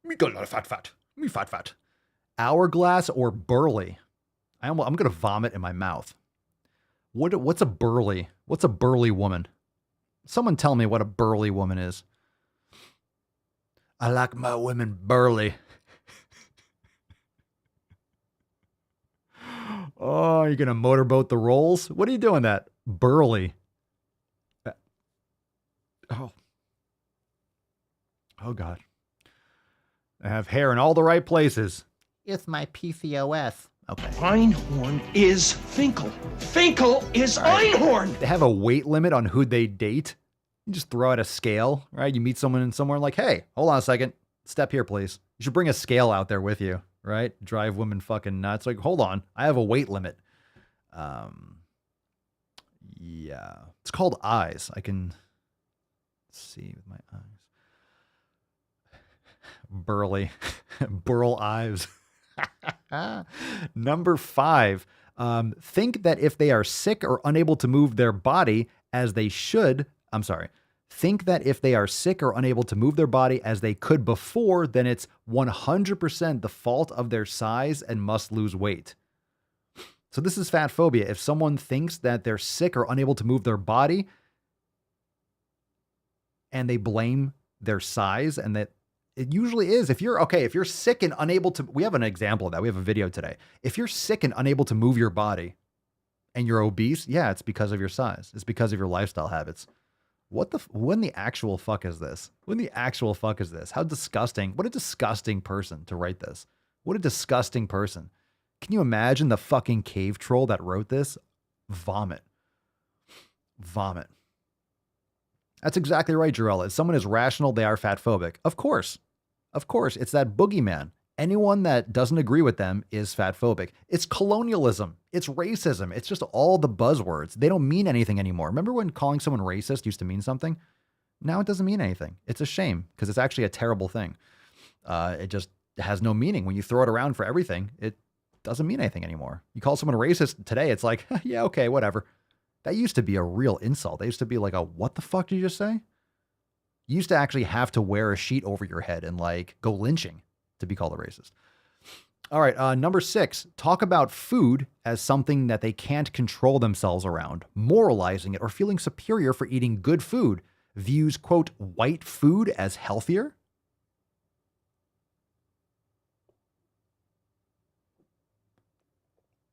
Me got a lot of fat. Me fat. Hourglass or burly? I'm going to vomit in my mouth. What's a burly? What's a burly woman? Someone tell me what a burly woman is. I like my women burly. Oh, you're going to motorboat the rolls? What are you doing that? Burly. Oh, God. I have hair in all the right places. It's my PCOS. Okay. Einhorn is Finkel. Finkel is Einhorn! They have a weight limit on who they date. You just throw out a scale, right? You meet someone somewhere like, hey, hold on a second. Step here, please. You should bring a scale out there with you, right? Drive women fucking nuts. Like, hold on. I have a weight limit. Yeah. It's called eyes. I can see with my eyes. Burly. Burl Ives. Number 5. Think that if they are sick or unable to move their body as they should, think that if they are sick or unable to move their body as they could before, then it's 100% the fault of their size and must lose weight. So this is fat phobia. If someone thinks that they're sick or unable to move their body and they blame their size, and that it usually is. If you're sick and unable to, we have an example of that. We have a video today. If you're sick and unable to move your body and you're obese, yeah, it's because of your size. It's because of your lifestyle habits. When the actual fuck is this? How disgusting. What a disgusting person to write this. What a disgusting person. Can you imagine the fucking cave troll that wrote this? Vomit. That's exactly right, Jarella. If someone is rational, they are fat phobic. Of course, it's that boogeyman. Anyone that doesn't agree with them is fat phobic. It's colonialism. It's racism. It's just all the buzzwords. They don't mean anything anymore. Remember when calling someone racist used to mean something? Now it doesn't mean anything. It's a shame because it's actually a terrible thing. It just has no meaning. When you throw it around for everything, it doesn't mean anything anymore. You call someone racist today, it's like, yeah, okay, whatever. That used to be a real insult. They used to be like, what the fuck did you just say? You used to actually have to wear a sheet over your head and like go lynching to be called a racist. All right. Number 6, talk about food as something that they can't control themselves around, moralizing it or feeling superior for eating good food. Views, quote, white food as healthier.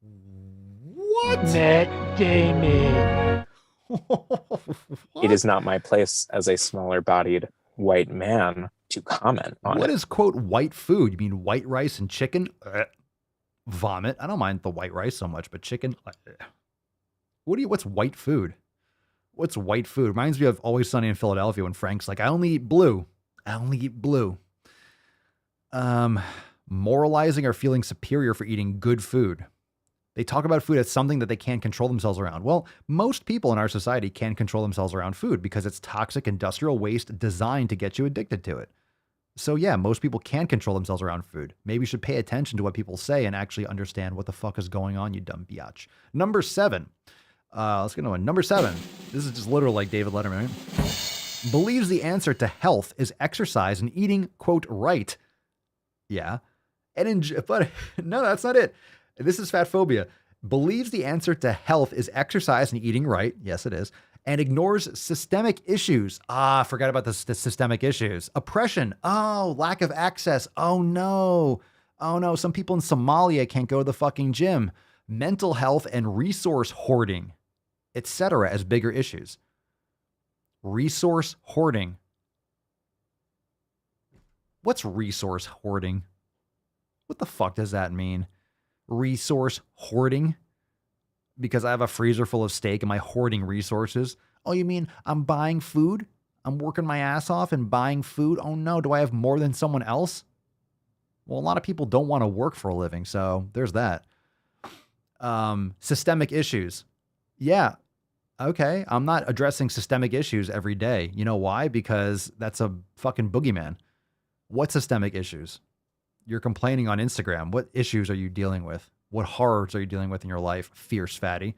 What? Matt Damon. It is not my place as a smaller bodied white man to comment on What it. is, quote, white food? You mean white rice and chicken? Vomit. I don't mind the white rice so much, but chicken. What's white food? What's white food? Reminds me of Always Sunny in Philadelphia when Frank's like, I only eat blue. Moralizing or feeling superior for eating good food. They talk about food as something that they can't control themselves around. Well, most people in our society can't control themselves around food because it's toxic industrial waste designed to get you addicted to it. So yeah, most people can control themselves around food. Maybe you should pay attention to what people say and actually understand what the fuck is going on, you dumb biatch. Number 7. Let's get into one. Number 7. This is just literally like David Letterman, right? Believes the answer to health is exercise and eating, quote, right. Yeah. But no, that's not it. This is fat phobia. Believes the answer to health is exercise and eating right. Yes, it is. And ignores systemic issues. Forgot about the systemic issues. Oppression. Lack of access. Oh no. Some people in Somalia can't go to the fucking gym. Mental health and resource hoarding, etc. as bigger issues. Resource hoarding. What's resource hoarding? What the fuck does that mean? Resource hoarding? because I have a freezer full of steak. Am I hoarding resources? Oh, you mean I'm buying food? I'm working my ass off and buying food? Oh no, do I have more than someone else? Well, a lot of people don't want to work for a living, so there's that. Systemic issues. Yeah, okay. I'm not addressing systemic issues every day. You know why? Because that's a fucking boogeyman. What systemic issues? You're complaining on Instagram. What issues are you dealing with? What horrors are you dealing with in your life? Fierce fatty.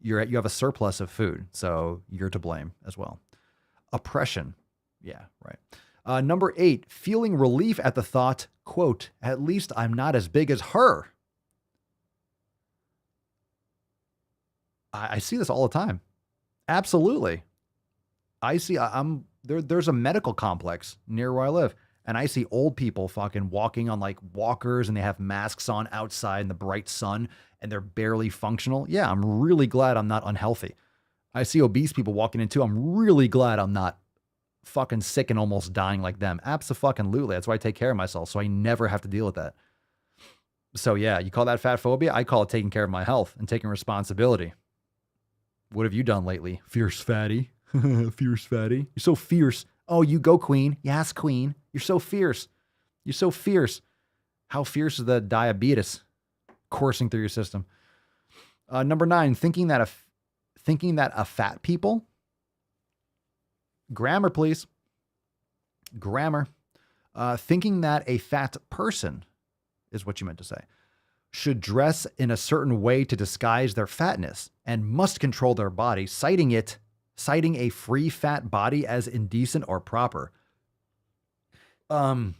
You have a surplus of food, so you're to blame as well. Oppression. Yeah, right. Number 8, feeling relief at the thought, quote, at least I'm not as big as her. I see this all the time. Absolutely. There's a medical complex near where I live, and I see old people fucking walking on like walkers, and they have masks on outside in the bright sun, and they're barely functional. Yeah, I'm really glad I'm not unhealthy. I see obese people walking in too. I'm really glad I'm not fucking sick and almost dying like them. Abso-fucking-lutely. That's why I take care of myself, so I never have to deal with that. So yeah, you call that fat phobia? I call it taking care of my health and taking responsibility. What have you done lately? Fierce fatty. Fierce fatty. You're so fierce. Oh, you go, queen. Yes, queen. You're so fierce. You're so fierce. How fierce is the diabetes coursing through your system? Number 9, thinking that a fat people. Grammar, please. Grammar. Thinking that a fat person is what you meant to say. Should dress in a certain way to disguise their fatness and must control their body, citing a free fat body as indecent or proper. I've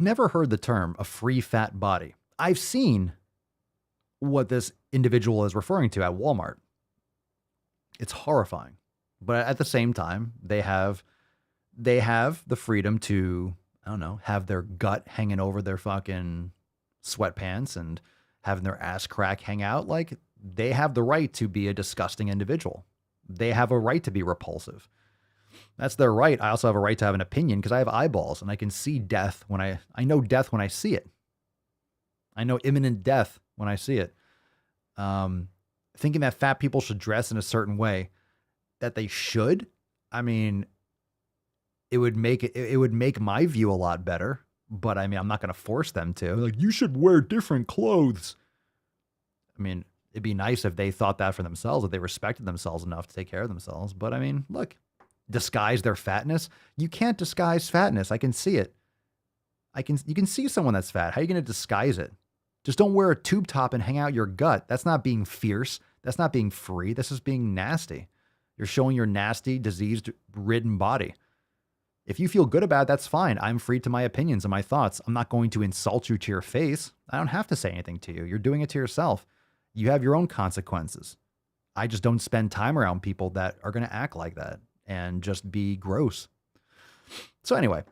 never heard the term a free fat body. I've seen what this individual is referring to at Walmart. It's horrifying. But at the same time, they have the freedom to, I don't know, have their gut hanging over their fucking sweatpants and having their ass crack hang out. Like, they have the right to be a disgusting individual. They have a right to be repulsive. That's their right. I also have a right to have an opinion because I have eyeballs and I can see death when I know death when I see it. I know imminent death when I see it. Thinking that fat people should dress in a certain way, that they should, I mean, it would make my view a lot better, but I mean, I'm not going to force them to. Like, you should wear different clothes. I mean, it'd be nice if they thought that for themselves, if they respected themselves enough to take care of themselves. But I mean, look, disguise their fatness. You can't disguise fatness. I can see it. You can see someone that's fat. How are you going to disguise it? Just don't wear a tube top and hang out your gut. That's not being fierce. That's not being free. This is being nasty. You're showing your nasty, diseased-ridden body. If you feel good about it, that's fine. I'm free to my opinions and my thoughts. I'm not going to insult you to your face. I don't have to say anything to you. You're doing it to yourself. You have your own consequences. I just don't spend time around people that are going to act like that and just be gross. So anyway,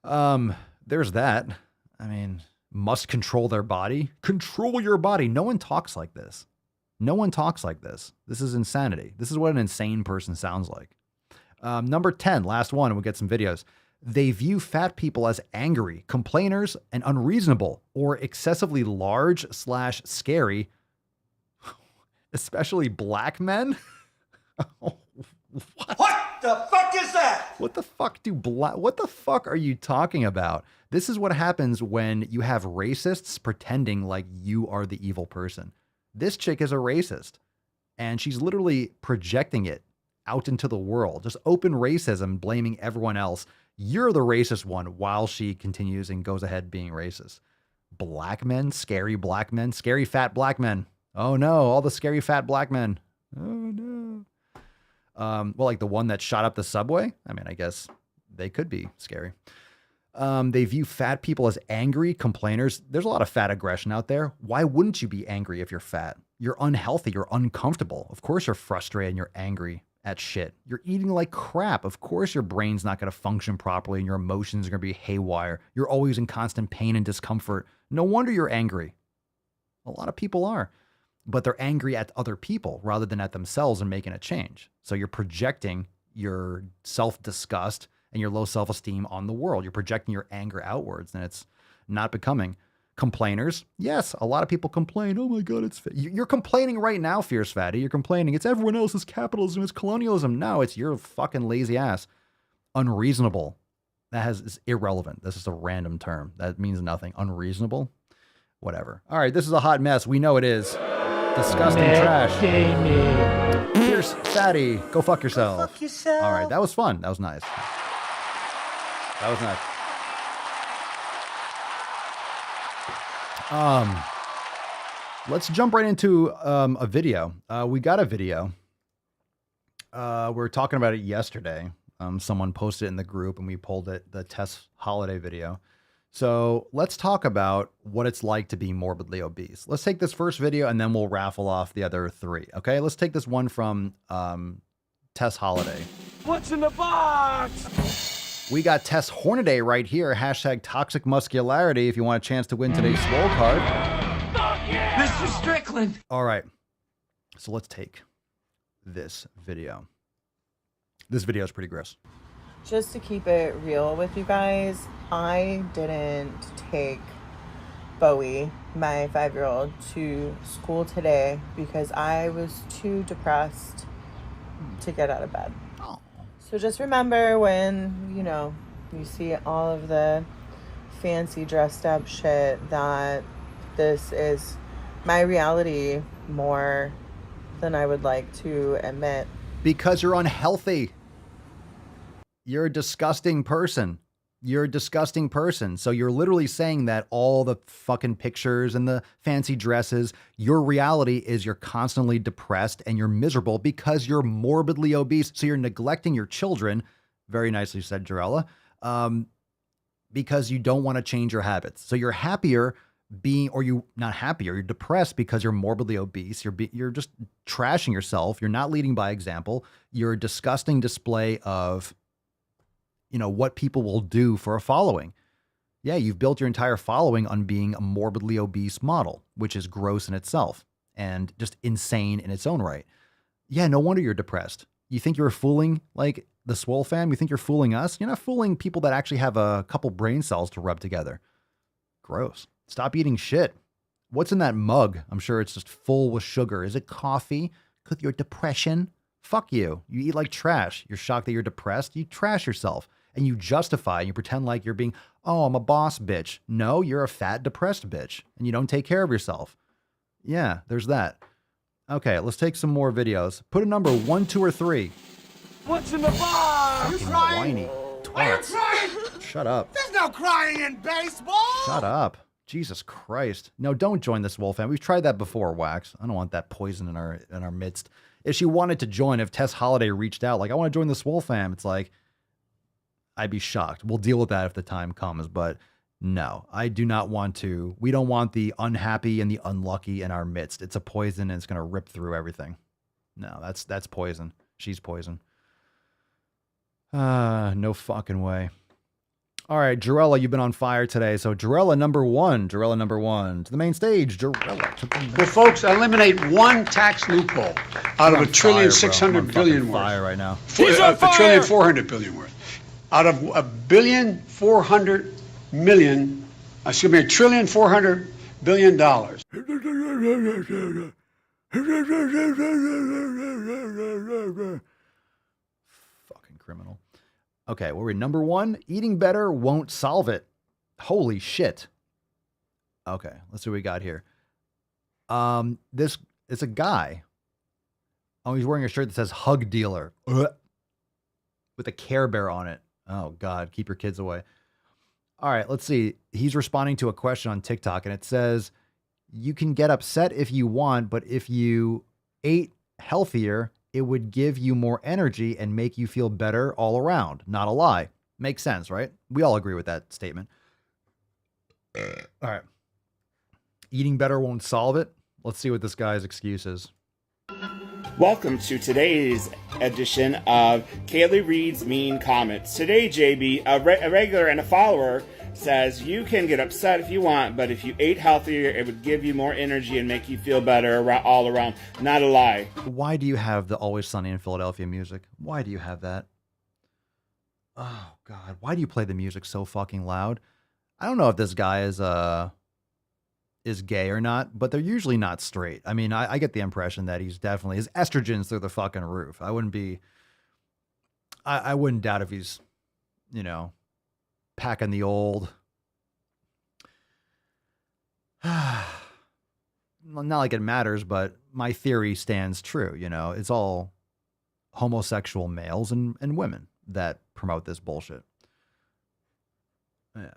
there's that. I mean, must control their body. Control your body. No one talks like this. No one talks like this. This is insanity. This is what an insane person sounds like. Number 10, last one, and we'll get some videos. They view fat people as angry, complainers, and unreasonable, or excessively large/scary, especially black men. What the fuck is that? What the fuck are you talking about? This is what happens when you have racists pretending like you are the evil person. This chick is a racist, and she's literally projecting it out into the world. Just open racism, blaming everyone else. You're the racist one, while she continues and goes ahead being racist. Black men, scary fat black men. Oh no, all the scary fat black men. Oh no. Well, like the one that shot up the subway. I mean, I guess they could be scary. They view fat people as angry complainers. There's a lot of fat aggression out there. Why wouldn't you be angry if you're fat? You're unhealthy. You're uncomfortable. Of course you're frustrated and you're angry at shit. You're eating like crap. Of course your brain's not going to function properly and your emotions are going to be haywire. You're always in constant pain and discomfort. No wonder you're angry. A lot of people are. But they're angry at other people rather than at themselves and making a change. So you're projecting your self-disgust and your low self-esteem on the world. You're projecting your anger outwards, and it's not becoming. Complainers. Yes, a lot of people complain. Oh my God, it's you're complaining right now, Fierce Fatty. You're complaining. It's everyone else's capitalism, it's colonialism. No, it's your fucking lazy ass. Unreasonable. Is irrelevant. This is a random term. That means nothing. Unreasonable. Whatever. All right, this is a hot mess. We know it is. Disgusting trash. Fierce Fatty. Go fuck yourself. Go fuck yourself. All right, that was fun. That was nice. That was nice. Let's jump right into a video. We got a video. We were talking about it yesterday. Someone posted it in the group and we pulled it, the Tess Holliday video. So let's talk about what it's like to be morbidly obese. Let's take this first video and then we'll raffle off the other three. Okay, let's take this one from Tess Holliday. What's in the box? We got Tess Hornaday right here. Hashtag toxic muscularity if you want a chance to win today's Swole card. Yeah. Mr. Strickland. All right. So let's take this video. This video is pretty gross. Just to keep it real with you guys, I didn't take Bowie, my 5-year-old, to school today because I was too depressed to get out of bed. Oh. So just remember when, you know, you see all of the fancy dressed up shit that this is my reality more than I would like to admit. Because you're unhealthy. You're a disgusting person. You're a disgusting person. So you're literally saying that all the fucking pictures and the fancy dresses, your reality is you're constantly depressed and you're miserable because you're morbidly obese. So you're neglecting your children. Very nicely said, Jarella. Because you don't want to change your habits. So you're happier being, or you not happier, you're depressed because you're morbidly obese. You're just trashing yourself. You're not leading by example. You're a disgusting display of, you know, what people will do for a following. Yeah, you've built your entire following on being a morbidly obese model, which is gross in itself and just insane in its own right. Yeah, no wonder you're depressed. You think you're fooling like the SwoleFam? You think you're fooling us? You're not fooling people that actually have a couple brain cells to rub together. Gross. Stop eating shit. What's in that mug? I'm sure it's just full with sugar. Is it coffee? Because you're depression? Fuck you. You eat like trash. You're shocked that you're depressed. You trash yourself. And you justify, and you pretend like you're being, oh, I'm a boss bitch. No, you're a fat, depressed bitch. And you don't take care of yourself. Yeah, there's that. Okay, let's take some more videos. Put a number 1, 2, or 3. What's in the box? Are you crying? Whiny twats. Are you crying? Shut up. There's no crying in baseball. Shut up. Jesus Christ. No, don't join this SwoleFam. We've tried that before, Wax. I don't want that poison in our midst. If she wanted to join, if Tess Holliday reached out, like, I want to join the SwoleFam, it's like, I'd be shocked. We'll deal with that if the time comes, but no, I do not want to. We don't want the unhappy and the unlucky in our midst. It's a poison and it's going to rip through everything. No, that's poison. She's poison. No fucking way. All right, Jarella, you've been on fire today. So Jarella number one to the main stage. Jarella. Well, folks, eliminate one tax loophole out of $1.6 trillion worth. Fire right now. $1.4 trillion worth. Out of $1.4 billion, $1.4 billion. Fucking criminal. Okay, well, we're number 1. Eating better won't solve it. Holy shit. Okay, let's see what we got here. This is a guy. Oh, he's wearing a shirt that says "Hug Dealer" with a Care Bear on it. Oh God, keep your kids away. All right, let's see. He's responding to a question on TikTok, and it says, "You can get upset if you want, but if you ate healthier, it would give you more energy and make you feel better all around." Not a lie. Makes sense, right? We all agree with that statement. All right. Eating better won't solve it. Let's see what this guy's excuse is. Welcome to today's edition of Kaylee Reed's Mean Comments. Today, JB, a regular and a follower, says you can get upset if you want, but if you ate healthier, it would give you more energy and make you feel better all around. Not a lie. Why do you have the Always Sunny in Philadelphia music? Why do you have that? Oh, God. Why do you play the music so fucking loud? I don't know if this guy is is gay or not, but they're usually not straight. I mean, I get the impression that he's definitely, his estrogen's through the fucking roof. I wouldn't doubt if he's, you know, packing the old, not like it matters, but my theory stands true. You know, it's all homosexual males and women that promote this bullshit. Yeah.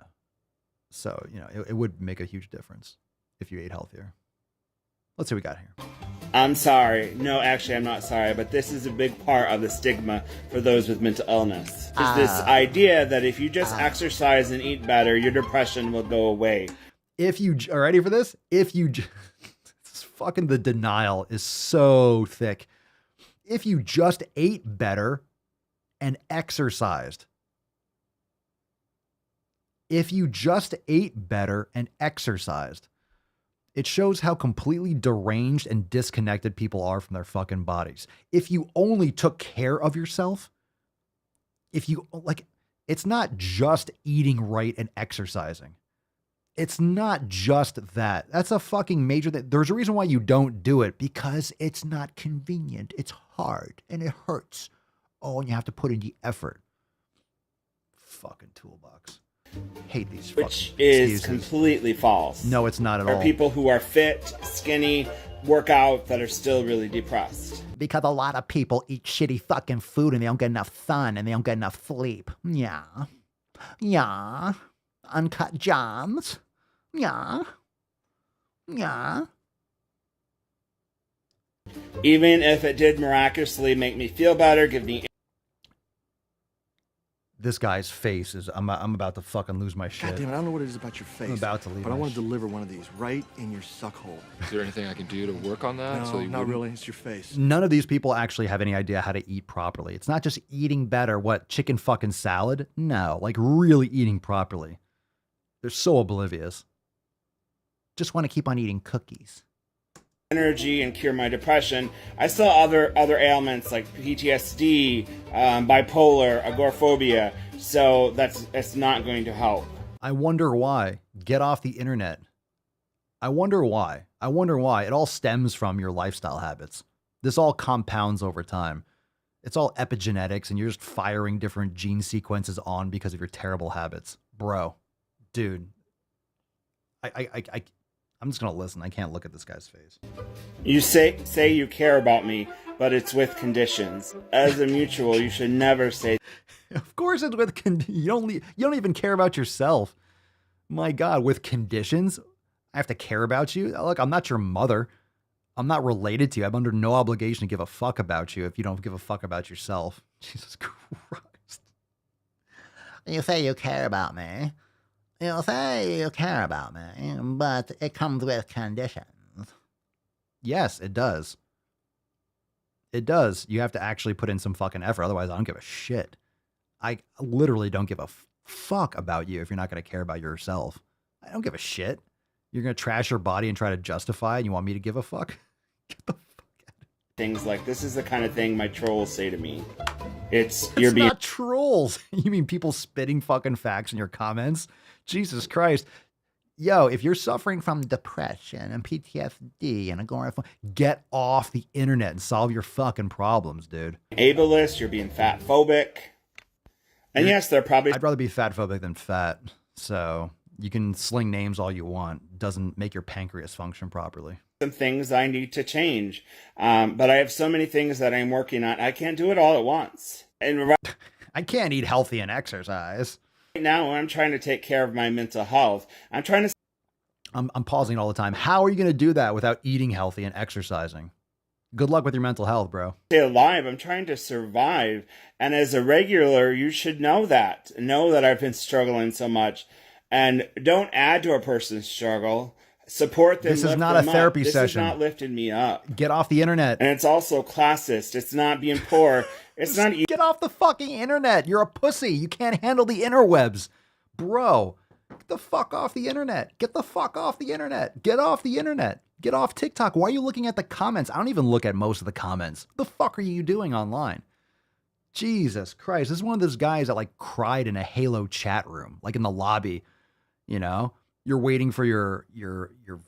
So, you know, it would make a huge difference if you ate healthier. Let's see what we got here. I'm sorry. No, actually, I'm not sorry, but this is a big part of the stigma for those with mental illness. Is this idea that if you just exercise and eat better, your depression will go away. If you are ready for this, fucking the denial is so thick. If you just ate better and exercised, it shows how completely deranged and disconnected people are from their fucking bodies. If you only took care of yourself, it's not just eating right and exercising. It's not just that. That's a fucking major thing. There's a reason why you don't do it, because it's not convenient. It's hard and it hurts. Oh, and you have to put in the effort. Fucking toolbox. Hate these fucking Which is excuses. Completely false. No, it's not at all. There are people who are fit, skinny, work out that are still really depressed. Because a lot of people eat shitty fucking food and they don't get enough sun and they don't get enough sleep. Yeah. Yeah. Uncut jams. Yeah. Yeah. Even if it did miraculously make me feel better, give me... This guy's face is, I'm about to fucking lose my shit. God damn it, I don't know what it is about your face. I'm about to leave. But I want to deliver one of these right in your suck hole. Is there anything I can do to work on that? No, not really. It's your face. None of these people actually have any idea how to eat properly. It's not just eating better. What, chicken fucking salad? No, like really eating properly. They're so oblivious. Just want to keep on eating cookies. Energy and cure my depression. I saw other ailments like PTSD, bipolar, agoraphobia. So it's not going to help. I wonder why. Get off the internet. I wonder why. It all stems from your lifestyle habits. This all compounds over time. It's all epigenetics, and you're just firing different gene sequences on because of your terrible habits, bro. Dude, I'm just going to listen. I can't look at this guy's face. You say you care about me, but it's with conditions. As a mutual, you should never say... Of course it's with you don't even care about yourself. My God, with conditions? I have to care about you? Look, I'm not your mother. I'm not related to you. I'm under no obligation to give a fuck about you if you don't give a fuck about yourself. Jesus Christ. You say you care about me. You say you care about me, but it comes with conditions. Yes, it does. It does. You have to actually put in some fucking effort. Otherwise, I don't give a shit. I literally don't give a fuck about you if you're not going to care about yourself. I don't give a shit. You're going to trash your body and try to justify it, and you want me to give a fuck? Get the fuck out of here. Things like, this is the kind of thing my trolls say to me. It's not trolls. You mean people spitting fucking facts in your comments? Jesus Christ. Yo, if you're suffering from depression and PTSD and agoraphobia, get off the internet and solve your fucking problems, dude. Ableist, you're being fat phobic. And yes, they're probably... I'd rather be fat phobic than fat. So you can sling names all you want. Doesn't make your pancreas function properly. Some things I need to change. But I have so many things that I'm working on. I can't do it all at once. And I can't eat healthy and exercise. Right now, I'm trying to take care of my mental health. I'm pausing all the time. How are you going to do that without eating healthy and exercising? Good luck with your mental health, bro. Stay alive. I'm trying to survive. And as a regular, you should know that. Know that I've been struggling so much. And don't add to a person's struggle. Support them. This is not a therapy session. This is not lifting me up. Get off the internet. And it's also classist. It's not being poor. It's not... Get off the fucking internet. You're a pussy. You can't handle the interwebs. Bro, get the fuck off the internet. Get the fuck off the internet. Get off the internet. Get off TikTok. Why are you looking at the comments? I don't even look at most of the comments. What the fuck are you doing online? Jesus Christ. This is one of those guys that like cried in a Halo chat room, like in the lobby, you know? You're waiting for your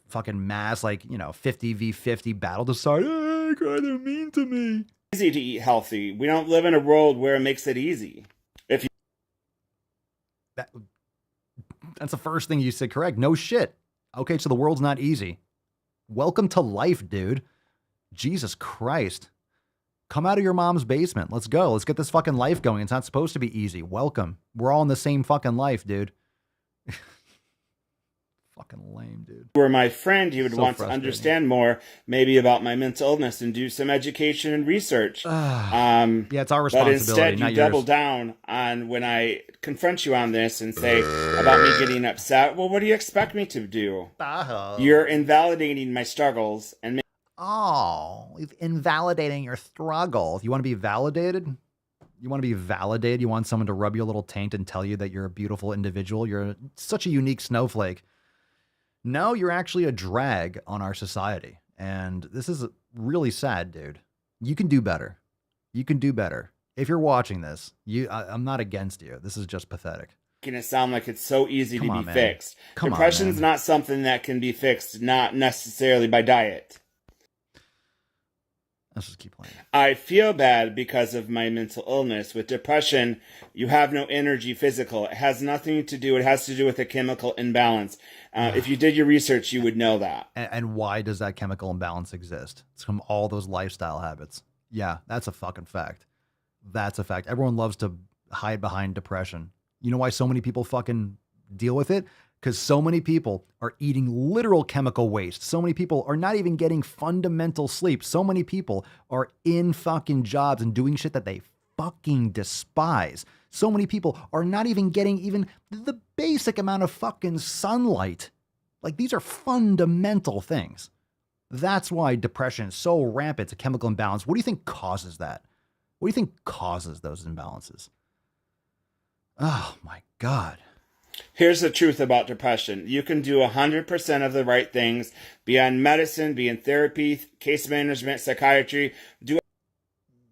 fucking mass, like, 50v50 battle to start. Hey, God, they're mean to me. Easy to eat healthy. We don't live in a world where it makes it easy. If you That's the first thing you said correct. No shit. Okay, so the world's not easy. Welcome to life, dude. Jesus Christ. Come out of your mom's basement. Let's go. Let's get this fucking life going. It's not supposed to be easy. Welcome. We're all in the same fucking life, dude. Fucking lame, dude. were my friend, you would So want to frustrating. understand more, maybe about my mental illness and do some education and research. Yeah, it's our But responsibility, instead, you not double yours. down on when I confront you on this and say about me getting upset. Well, what do you expect me to do? You're invalidating my struggles and Oh, invalidating your struggles. You want to be validated? You want to be validated? You want someone to rub your little taint and tell you that you're a beautiful individual? You're such a unique snowflake. No, you're actually a drag on our society. And this is really sad, dude. You can do better. You can do better. If you're watching this, I'm not against you. This is just pathetic. making it sound like it's so easy Come to on, be man. fixed. Come on, Depression's man. not something that can be fixed, not necessarily by diet. Let's just keep playing. I feel bad because of my mental illness. With depression, you have no energy physical. It has nothing to do, it has to do with a chemical imbalance. If you did your research, you would know that. And why does that chemical imbalance exist? It's from all those lifestyle habits. Yeah, that's a fucking fact. That's a fact. Everyone loves to hide behind depression. You know why so many people fucking deal with it? Because so many people are eating literal chemical waste. So many people are not even getting fundamental sleep. So many people are in fucking jobs and doing shit that they fucking despise. So many people are not even getting even the basic amount of fucking sunlight. Like, these are fundamental things. That's why depression is so rampant. It's a chemical imbalance. What do you think causes that? What do you think causes those imbalances? Oh my God. Here's the truth about depression. You can do 100% of the right things, be on medicine, be in therapy, case management, psychiatry, do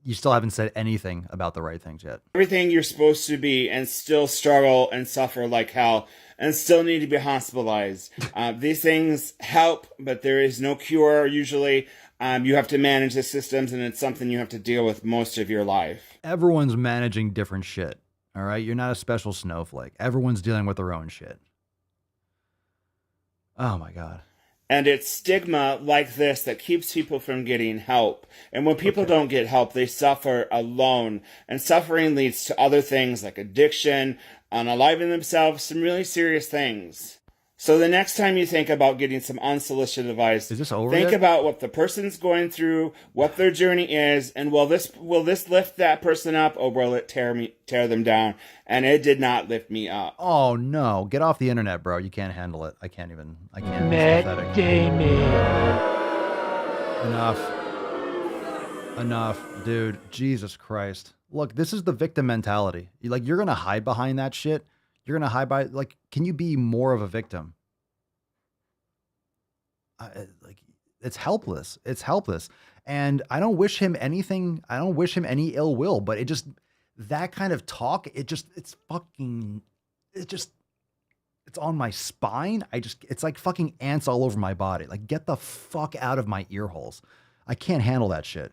You still haven't said anything about the right things yet. everything you're supposed to be and still struggle and suffer like hell and still need to be hospitalized. These things help, but there is no cure usually. You have to manage the systems, and it's something you have to deal with most of your life. Everyone's managing different shit. All right. You're not a special snowflake. Everyone's dealing with their own shit. Oh my God. And it's stigma like this that keeps people from getting help. And when people don't get help, they suffer alone. And suffering leads to other things like addiction, unaliving themselves, some really serious things. So the next time you think about getting some unsolicited advice, Is this over think yet? about what the person's going through, what their journey is, and will this lift that person up, or will it tear them down? And it did not lift me up. Oh no. Get off the internet, bro. You can't handle it. I can't. It's Matt pathetic. Damon. Enough, dude. Jesus Christ. Look, this is the victim mentality. You're going to hide behind that shit. You're going to hide by, can you be more of a victim? It's helpless. It's helpless. And I don't wish him anything. I don't wish him any ill will, but that kind of talk, it's on my spine. It's like fucking ants all over my body. Like, get the fuck out of my ear holes. I can't handle that shit.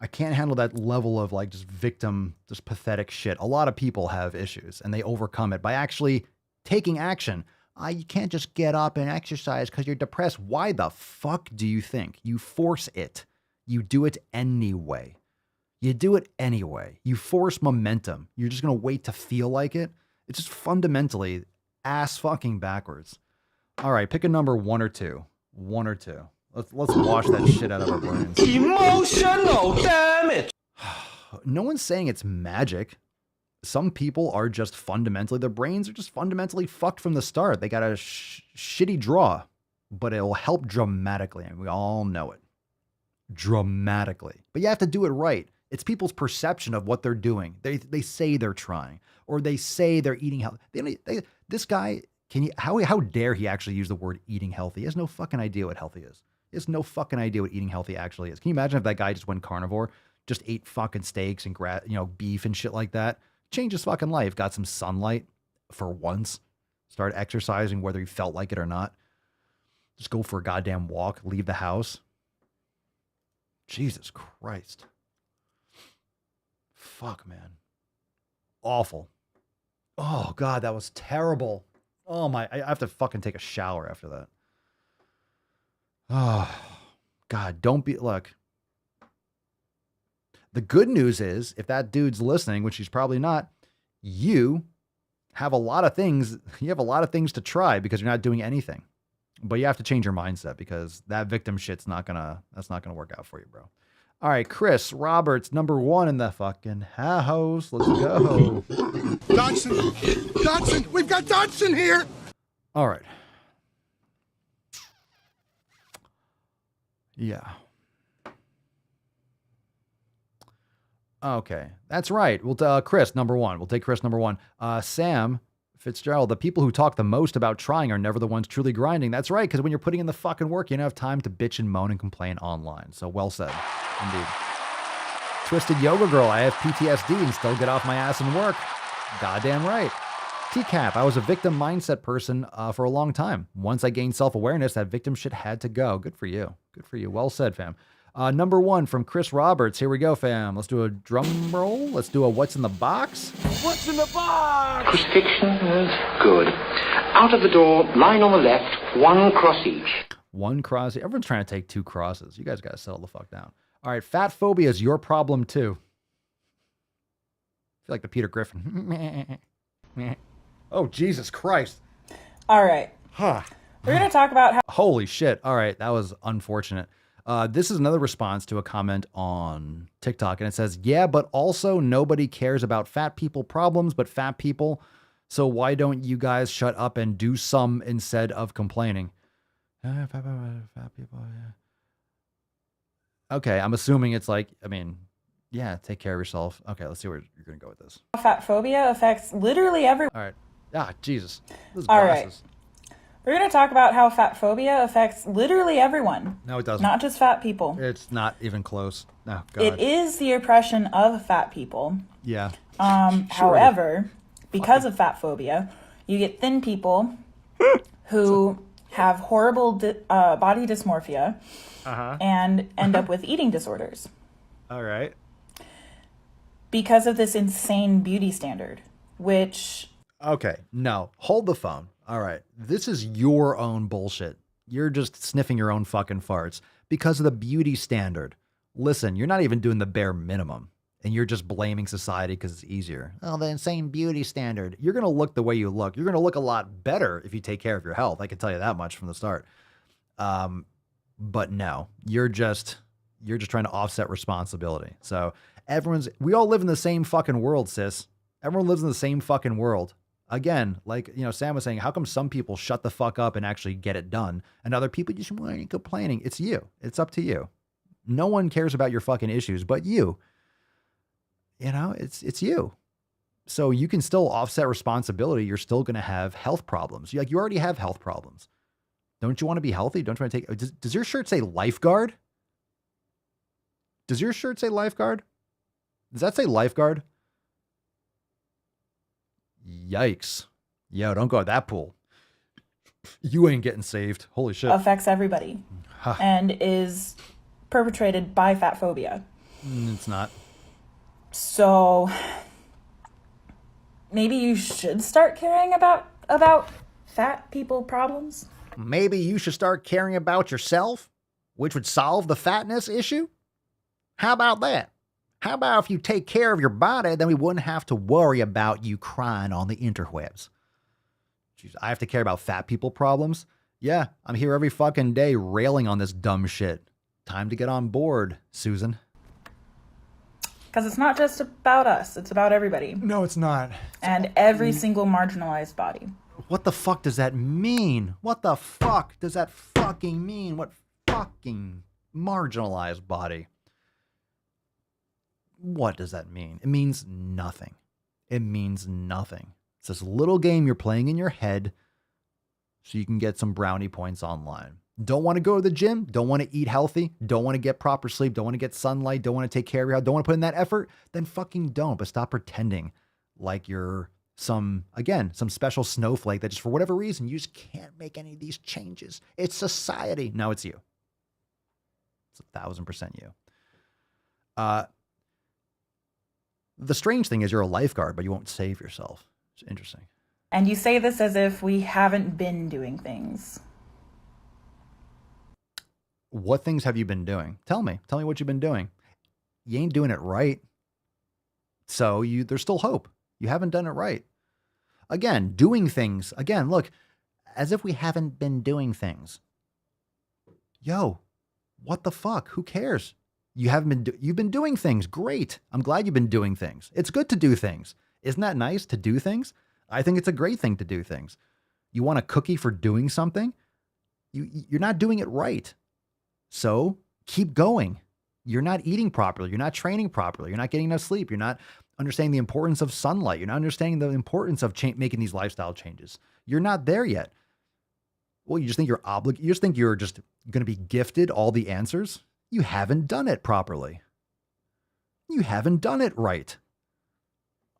I can't handle that level of just victim, just pathetic shit. A lot of people have issues and they overcome it by actually taking action. You can't just get up and exercise because you're depressed. Why the fuck do you think? You force it. You do it anyway. You do it anyway. You force momentum. You're just going to wait to feel like it. It's just fundamentally ass fucking backwards. All right, pick a number 1 or 2. 1 or 2. Let's wash that shit out of our brains. Emotional damage. No one's saying it's magic. Some people are just fundamentally, their brains are just fundamentally fucked from the start. They got a shitty draw, but it'll help dramatically, and we all know it. Dramatically. But you have to do it right. It's people's perception of what they're doing. They say they're trying, or they say they're eating healthy. This guy, how dare he actually use the word eating healthy? He has no fucking idea what healthy is. He has no fucking idea what eating healthy actually is. Can you imagine if that guy just went carnivore, just ate fucking steaks and beef and shit like that? Changed his fucking life. Got some sunlight for once. Start exercising whether you felt like it or not. Just go for a goddamn walk. Leave the house. Jesus Christ. Fuck, man. Awful. Oh, God, that was terrible. Oh, my. I have to fucking take a shower after that. Oh, God, don't be. Look. The good news is, if that dude's listening, which he's probably not, you have a lot of things. You have a lot of things to try because you're not doing anything. But you have to change your mindset because that victim shit's that's not gonna work out for you, bro. All right, Chris Roberts, number 1 in the fucking house. Let's go. Dodson, we've got Dodson here. All right. Yeah. Okay, that's right. We'll Chris, number 1. We'll take Chris, number 1. Sam Fitzgerald, the people who talk the most about trying are never the ones truly grinding. That's right, because when you're putting in the fucking work, you don't have time to bitch and moan and complain online. So well said, indeed. Twisted Yoga Girl, I have PTSD and still get off my ass and work. Goddamn right. TCAP, I was a victim mindset person for a long time. Once I gained self-awareness, that victim shit had to go. Good for you. Good for you. Well said, fam. Number 1 from Chris Roberts. Here we go, fam. Let's do a drum roll. Let's do a what's in the box. What's in the box? Crucifixion is good. Out of the door, line on the left, 1 cross each. 1 cross. Everyone's trying to take 2 crosses. You guys got to settle the fuck down. All right, fat phobia is your problem too. I feel like the Peter Griffin. Oh, Jesus Christ. All right. Huh. We're going to talk about how... Holy shit. All right, that was unfortunate. This is another response to a comment on TikTok, and it says, yeah, but also nobody cares about fat people problems, but fat people. So why don't you guys shut up and do some instead of complaining? Fat people, yeah. Okay, I'm assuming it's like, I mean, yeah, take care of yourself. Okay, let's see where you're going to go with this. Fat phobia affects literally everyone. All right. Ah, Jesus. All right. We're going to talk about how fat phobia affects literally everyone. No, it doesn't. Not just fat people. It's not even close. No, God. It is the oppression of fat people. Yeah. However, because of fat phobia, you get thin people who have horrible body dysmorphia and end up with eating disorders. All right. Because of this insane beauty standard, which... Okay, no. Hold the phone. All right. This is your own bullshit. You're just sniffing your own fucking farts because of the beauty standard. Listen, you're not even doing the bare minimum, and you're just blaming society because it's easier. Oh, the insane beauty standard. You're going to look the way you look. You're going to look a lot better if you take care of your health. I can tell you that much from the start. But no, you're just trying to offset responsibility. So we all live in the same fucking world, sis. Everyone lives in the same fucking world. Again, like, Sam was saying, how come some people shut the fuck up and actually get it done, and other people just whining and complaining? It's you. It's up to you. No one cares about your fucking issues but you. It's you. So you can still offset responsibility. You're still going to have health problems. You already have health problems. Don't you want to be healthy? Don't you want to take... Does your shirt say lifeguard? Does your shirt say lifeguard? Does that say lifeguard? Yikes. Yo, don't go at that pool. You ain't getting saved. Holy shit. Affects everybody and is perpetrated by fat phobia. It's not. So maybe you should start caring about fat people problems. Maybe you should start caring about yourself, which would solve the fatness issue. How about that? How about if you take care of your body, then we wouldn't have to worry about you crying on the interwebs. Jeez, I have to care about fat people problems? Yeah, I'm here every fucking day railing on this dumb shit. Time to get on board, Susan. Because it's not just about us, it's about everybody. No, it's not. And every single marginalized body. What the fuck does that mean? What the fuck does that fucking mean? What fucking marginalized body? What does that mean? It means nothing. It means nothing. It's this little game you're playing in your head so you can get some brownie points online. Don't want to go to the gym? Don't want to eat healthy? Don't want to get proper sleep? Don't want to get sunlight? Don't want to take care of your health? Don't want to put in that effort? Then fucking don't. But stop pretending like you're some special snowflake that just for whatever reason, you just can't make any of these changes. It's society. No, it's you. It's 1,000% you. The strange thing is you're a lifeguard, but you won't save yourself. It's interesting. And you say this as if we haven't been doing things. What things have you been doing? Tell me what you've been doing. You ain't doing it right. So there's still hope. You haven't done it right. Again, doing things. Again, look, as if we haven't been doing things. Yo, what the fuck? Who cares? You've been doing things. Great. I'm glad you've been doing things. It's good to do things. Isn't that nice to do things? I think it's a great thing to do things. You want a cookie for doing something? You're not doing it right. So keep going. You're not eating properly. You're not training properly. You're not getting enough sleep. You're not understanding the importance of sunlight. You're not understanding the importance of making these lifestyle changes. You're not there yet. Well, you just think you're obligated. You just think you're just going to be gifted all the answers. You haven't done it properly. You haven't done it right.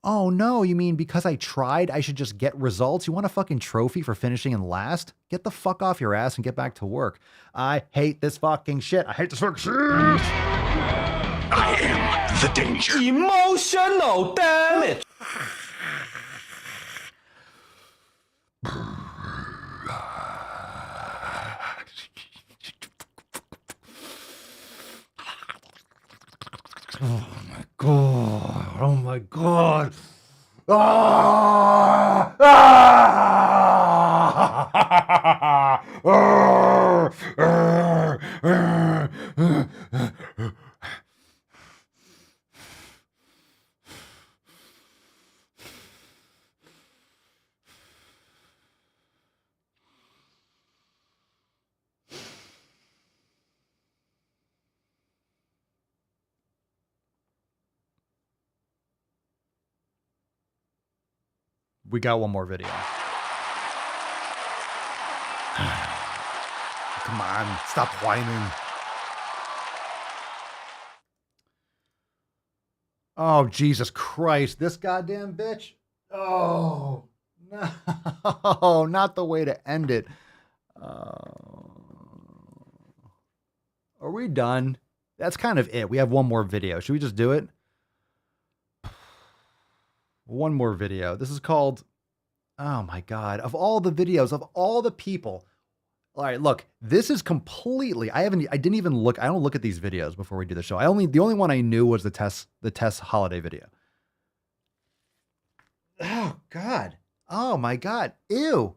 Oh no, you mean because I tried, I should just get results? You want a fucking trophy for finishing in last? Get the fuck off your ass and get back to work. I hate this fucking shit. I hate this fucking shit. I am the danger. Emotional damage. Oh my god. Oh my god. Ah! Ah! We got one more video. Come on, stop whining. Oh, Jesus Christ, this goddamn bitch. Oh, no, not the way to end it. Are we done? That's kind of it. We have one more video. Should we just do it? One more video. This is called, oh my God, of all the videos, of all the people. All right, look, this is completely, I don't look at these videos before we do the show. The only one I knew was the Tess Holliday video. Oh God. Oh my God. Ew.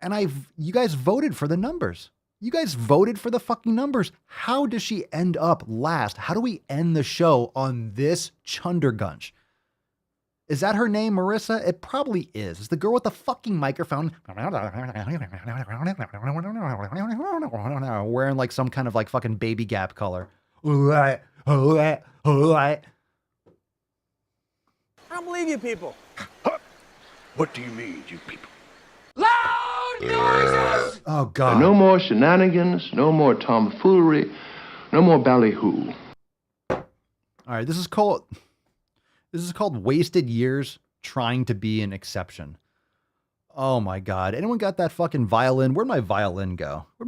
And you guys voted for the numbers. You guys voted for the fucking numbers. How does she end up last? How do we end the show on this chundergunch? Is that her name, Marissa? It probably is. It's the girl with the fucking microphone. Wearing like some kind of like fucking baby Gap color. I don't believe you people. What do you mean, you people? Loud noises! Oh, God. No more shenanigans, no more tomfoolery, no more ballyhoo. All right, this is called wasted years trying to be an exception. Oh my God. Anyone got that fucking violin? Where'd my violin go? A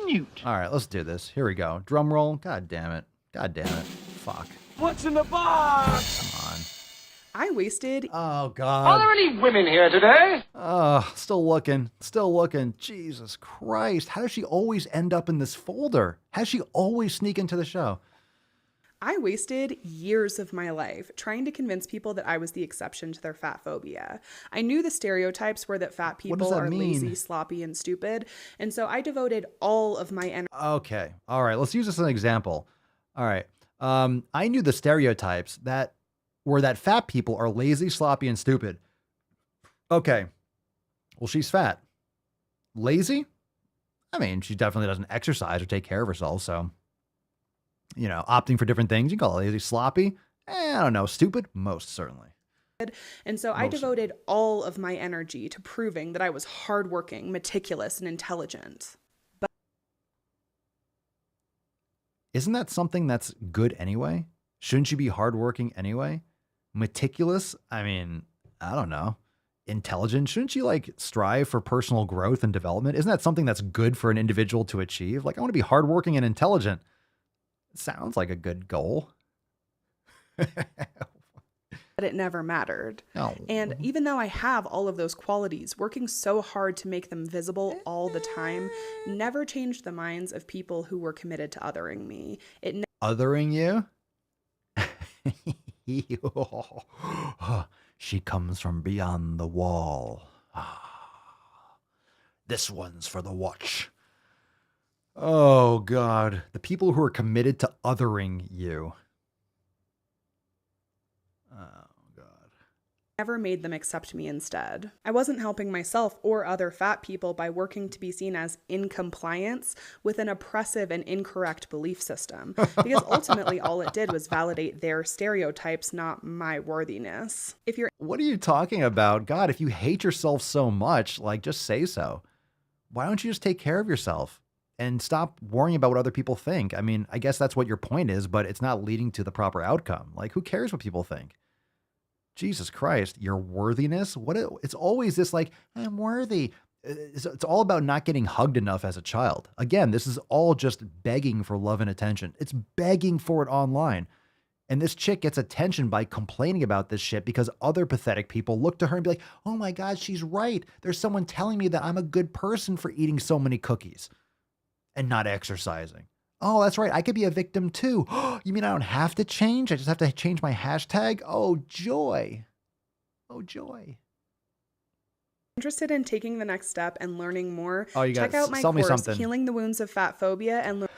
newt. All right, let's do this. Here we go. Drum roll. God damn it. Fuck. What's in the box? Come on. I wasted. Oh God. Are there any women here today? Still looking. Jesus Christ. How does she always end up in this folder? How does she always sneak into the show? I wasted years of my life trying to convince people that I was the exception to their fat phobia. I knew the stereotypes were that fat people are lazy, sloppy, and stupid. And so I devoted all of my energy. Okay. All right. Let's use this as an example. All right. I knew the stereotypes that were that fat people are lazy, sloppy, and stupid. Okay. Well, she's fat. Lazy? I mean, she definitely doesn't exercise or take care of herself, so... You know, opting for different things. You can call it lazy, sloppy. I don't know. Stupid? Most certainly. And so I devoted all of my energy to proving that I was hardworking, meticulous, and intelligent. But isn't that something that's good anyway? Shouldn't you be hardworking anyway? Meticulous? I mean, I don't know. Intelligent? Shouldn't you like strive for personal growth and development? Isn't that something that's good for an individual to achieve? Like, I want to be hardworking and intelligent. It sounds like a good goal. But it never mattered. No. And even though I have all of those qualities, working so hard to make them visible all the time never changed the minds of people who were committed to othering me. Othering you? She comes from beyond the wall. This one's for the watch. Oh, God. The people who are committed to othering you. Never made them accept me instead. I wasn't helping myself or other fat people by working to be seen as in compliance with an oppressive and incorrect belief system, because ultimately all it did was validate their stereotypes, not my worthiness. What are you talking about? God, if you hate yourself so much, like, just say so. Why don't you just take care of yourself and stop worrying about what other people think? I mean, I guess that's what your point is, but it's not leading to the proper outcome. Like, who cares what people think? Jesus Christ, your worthiness? It's always this like, I'm worthy. It's all about not getting hugged enough as a child. Again, this is all just begging for love and attention. It's begging for it online. And this chick gets attention by complaining about this shit because other pathetic people look to her and be like, oh my God, she's right. There's someone telling me that I'm a good person for eating so many cookies and not exercising. Oh, that's right. I could be a victim too. You mean I don't have to change? I just have to change my hashtag? Oh, joy. Oh, joy. Interested in taking the next step and learning more? Oh, you check out my course, Healing the Wounds of Fat Phobia, and learn.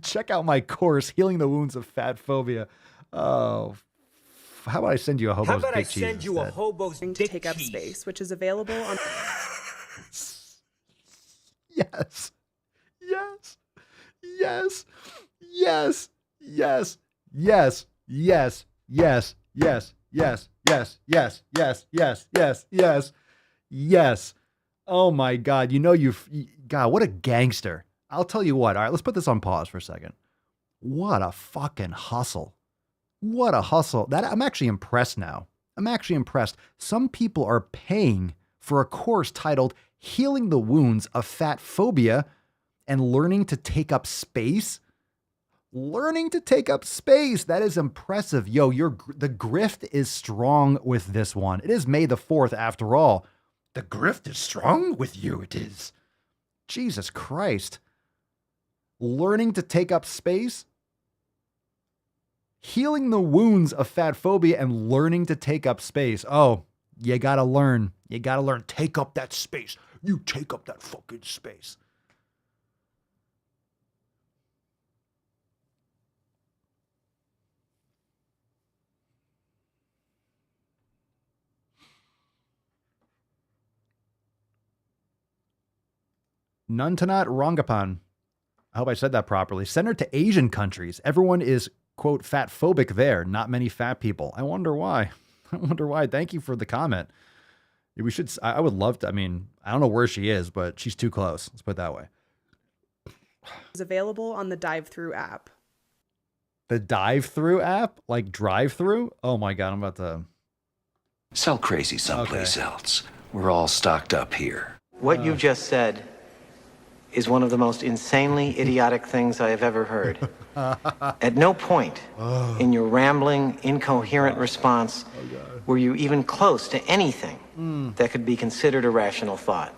Check out my course, Healing the Wounds of Fat Phobia. Oh, how about I send you a hobo's dick cheese? How about I send you a hobo's dick to take up space, which is available on. Yes. Yes. Yes, yes, yes, yes, yes, yes, yes, yes, yes, yes, yes, yes, yes, yes, yes. Oh my God. God, what a gangster. I'll tell you what. All right, let's put this on pause for a second. What a fucking hustle. What a hustle. I'm actually impressed now. I'm actually impressed. Some people are paying for a course titled Healing the Wounds of Fat Phobia and learning to take up space. Learning to take up space. That is impressive. Yo, the grift is strong with this one. It is May the 4th after all. The grift is strong with you, it is. Jesus Christ. Learning to take up space. Healing the wounds of fat phobia and learning to take up space. Oh, you gotta learn. You gotta learn. Take up that space. You take up that fucking space. Nuntanat Rongapan. I hope I said that properly. Send her to Asian countries. Everyone is, quote, fat phobic there. Not many fat people. I wonder why. I wonder why. Thank you for the comment. I would love to. I mean, I don't know where she is, but she's too close. Let's put it that way. Is available on the Dive-Thru app. The Dive-Thru app? Like drive-through? Oh my God, I'm about to. Sell crazy someplace else. We're all stocked up here. What you've just said is one of the most insanely idiotic things I have ever heard. At no point in your rambling, incoherent response were you even close to anything that could be considered a rational thought.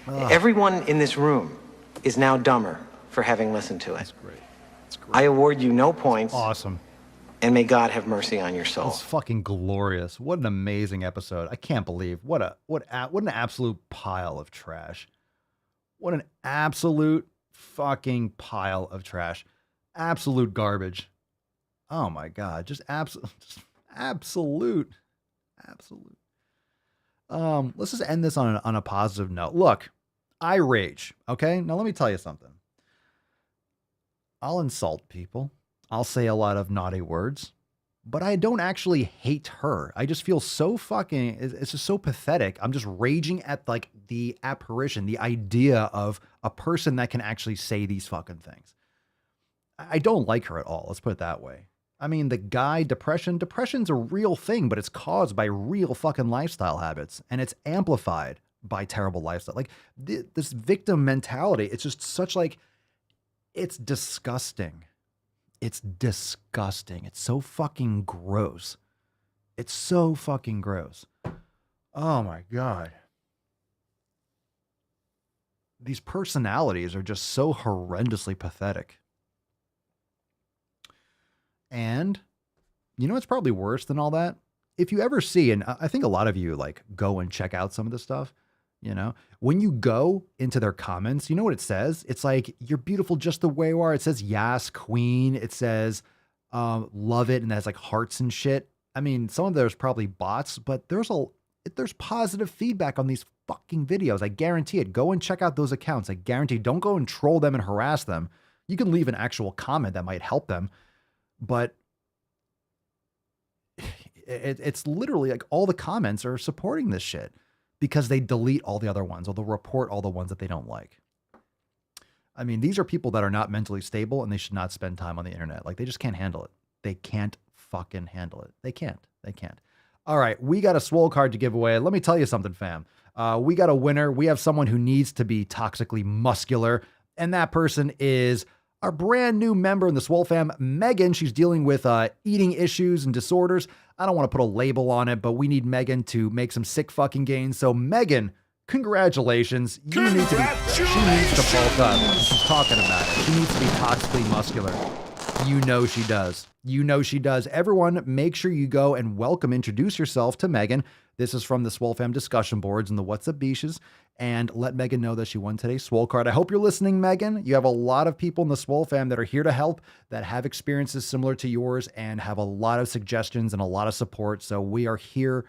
Everyone in this room is now dumber for having listened to it. That's great. That's great. I award you no points. Awesome. And may God have mercy on your soul. That's fucking glorious. What an amazing episode. I can't believe what an absolute pile of trash. What an absolute fucking pile of trash. Absolute garbage. Oh my God. Just absolute. Let's just end this on a positive note. Look, I rage. Okay. Now let me tell you something. I'll insult people. I'll say a lot of naughty words, but I don't actually hate her. I just feel so fucking, it's just so pathetic. I'm just raging at like the apparition, the idea of a person that can actually say these fucking things. I don't like her at all. Let's put it that way. I mean, the guy, depression's a real thing, but it's caused by real fucking lifestyle habits, and it's amplified by terrible lifestyle. Like this victim mentality, it's just such like, it's disgusting. It's disgusting. It's so fucking gross. It's so fucking gross. Oh my God. These personalities are just so horrendously pathetic. And you know what's probably worse than all that? If you ever see, and I think a lot of you like go and check out some of this stuff, you know, when you go into their comments, you know what it says? It's like, you're beautiful just the way you are. It says, yes, queen. It says, love it. And that's like hearts and shit. I mean, some of there's probably bots, but there's positive feedback on these fucking videos. I guarantee it. Go and check out those accounts. I guarantee. Don't go and troll them and harass them. You can leave an actual comment that might help them. But it's literally like all the comments are supporting this shit because they delete all the other ones or they'll report all the ones that they don't like. I mean, these are people that are not mentally stable and they should not spend time on the internet. Like, they just can't handle it. They can't fucking handle it. They can't. All right. We got a Swole card to give away. Let me tell you something, fam. We got a winner. We have someone who needs to be toxically muscular. And that person is our brand new member in the SwoleFam, Megan. She's dealing with eating issues and disorders. I don't want to put a label on it, but we need Megan to make some sick fucking gains. So Megan, congratulations. She needs to bulk up. She's talking about it. She needs to be toxically muscular. You know she does. Everyone, make sure you go and introduce yourself to Megan. This is from the SwoleFam discussion boards and the What's Up Beaches. And let Megan know that she won today's Swole card. I hope you're listening, Megan. You have a lot of people in the SwoleFam that are here to help, that have experiences similar to yours and have a lot of suggestions and a lot of support. So we are here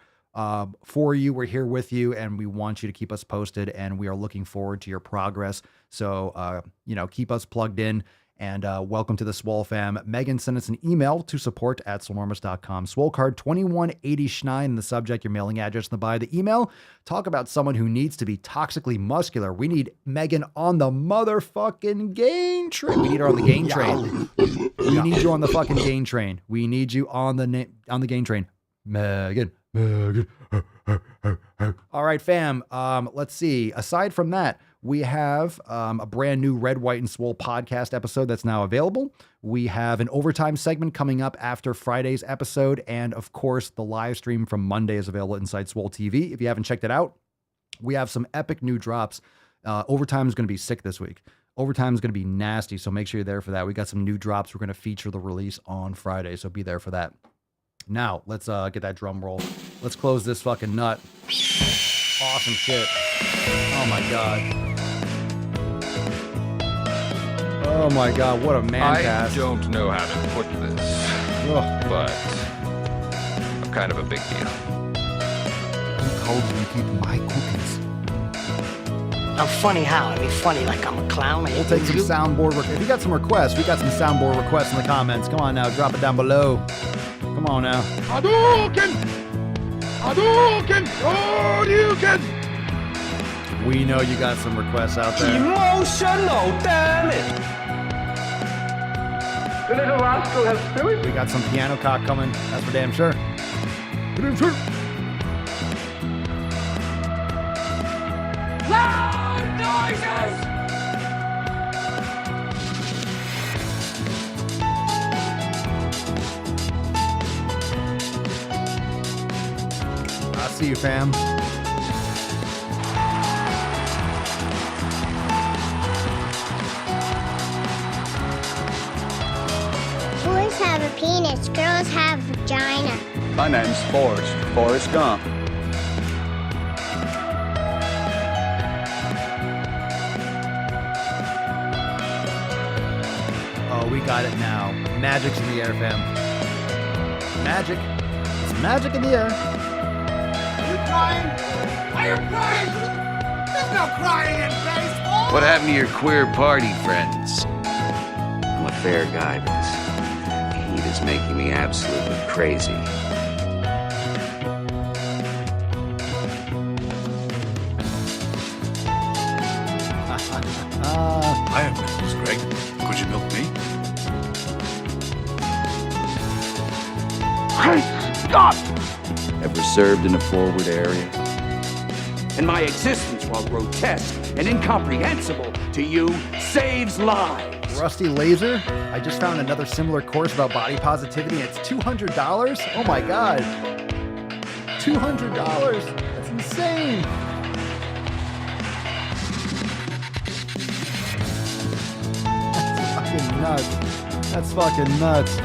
for you. We're here with you, and we want you to keep us posted, and we are looking forward to your progress. So, keep us plugged in. And welcome to the SwoleFam. Megan sent us an email to support@swolenormous.com. Swole card 2189 in the subject, your mailing address in the bio. The email, talk about someone who needs to be toxically muscular. We need Megan on the motherfucking gain train. We need her on the gain train. We need you on the fucking gain train. We need you on the gain train. Megan. All right, fam. Let's see. Aside from that, we have a brand new Red, White, and Swole podcast episode that's now available. We have an overtime segment coming up after Friday's episode. And of course, the live stream from Monday is available inside Swole TV. If you haven't checked it out, we have some epic new drops. Overtime is going to be sick this week. Overtime is going to be nasty. So make sure you're there for that. We got some new drops. We're going to feature the release on Friday. So be there for that. Now, let's get that drum roll. Let's close this fucking nut. Awesome shit. Oh my God. Oh my God, what a man cast. I don't know how to put this, but I'm kind of a big deal. He told me to keep my cookies. I'm funny how? I mean, funny like I'm a clown. We'll take some soundboard. If you got some requests, we got some soundboard requests in the comments. Come on now, drop it down below. Come on now. Hadouken! Hadouken! Hadouken! We know you got some requests out there. Emotional, damn it! The little rascal has spirit. We got some piano cock coming. That's for damn sure. For damn sure. Loud noises! I see you, fam. Boys have a penis, girls have a vagina. My name's Forrest Gump. Oh, we got it now. Magic's in the air, fam. Magic. It's magic in the air. Are you crying? Are you crying? There's no crying in baseball! What happened to your queer party friends? I'm a fair guy, but this heat is making me absolutely crazy. Hi, Mrs. Greg. Could you milk me? disgust! Ever served in a forward area? And my existence, while grotesque and incomprehensible to you, saves lives. Rusty Laser, I just found another similar course about body positivity, and it's $200? Oh my god. $200? That's insane. That's fucking nuts.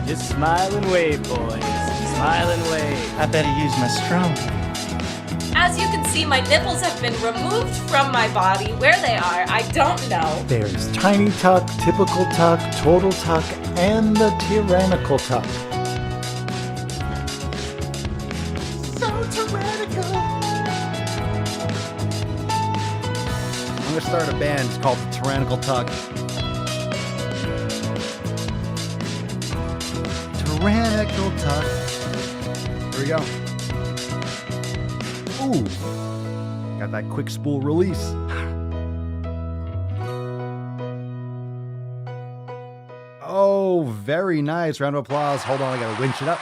Just smile and wave, boys. Smile and wave. I better use my strong. As you can see, my nipples have been removed from my body. Where they are, I don't know. There's tiny tuck, typical tuck, total tuck, and the tyrannical tuck. So tyrannical. I'm gonna start a band. It's called the Tyrannical Tuck. Tyrannical Tuck. Here we go. Ooh. Got that quick spool release. Oh, very nice. Round of applause. Hold on, I gotta winch it up.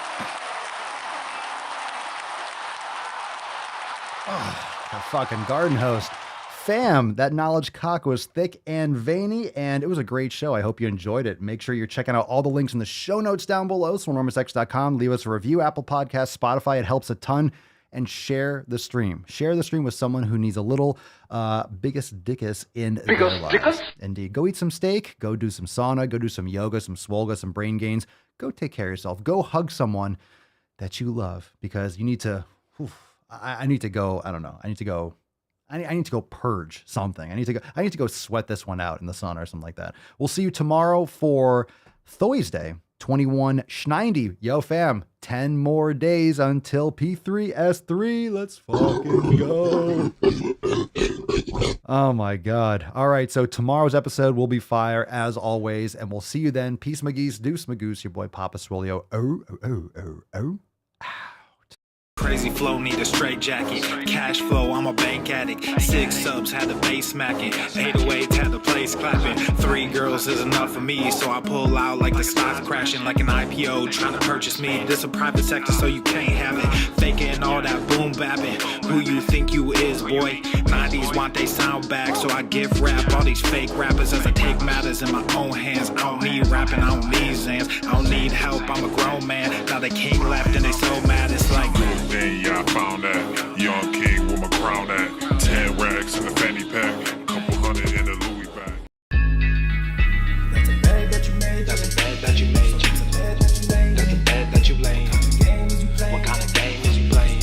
Oh, a fucking garden hose. Fam, that knowledge cock was thick and veiny, and it was a great show. I hope you enjoyed it. Make sure you're checking out all the links in the show notes down below, swolenormousx.com. Leave us a review, Apple Podcasts, Spotify. It helps a ton. And share the stream. Share the stream with someone who needs a little biggest dickus in their lives. Indeed. Go eat some steak. Go do some sauna. Go do some yoga, some swolga, some brain gains. Go take care of yourself. Go hug someone that you love, because you need to. I need to go. I don't know. I need to go purge something. I need to go sweat this one out in the sauna or something like that. We'll see you tomorrow for Thursday. 21/90. Yo, fam, 10 more days until P3S3. Let's fucking go. Oh my God. All right. So tomorrow's episode will be fire as always. And we'll see you then. Peace, McGee's, deuce, Magoose, your boy, Papa Swolio. Oh. Crazy flow, need a straight jacket. Cash flow, I'm a bank addict. 6 subs, had the bass smacking. 808s, had the place clapping. 3 girls is enough for me, so I pull out like the stock crashing. Like an IPO, trying to purchase me. This a private sector, so you can't have it. Faking all that boom bapping. Who you think you is, boy? 90s want they sound back, so I give rap all these fake rappers as I take matters in my own hands. I don't need rapping, I don't need Zans. I don't need help, I'm a grown man. Now they king left and they so mad, it's like... Then yeah, I found that young king with my crown at 10 racks in the fanny pack, couple hundred in the Louis bag. That's a bed that you made. That's a bed that you made. That's a bed that you laid. That's a bed that you laid. What kind of game is you playing?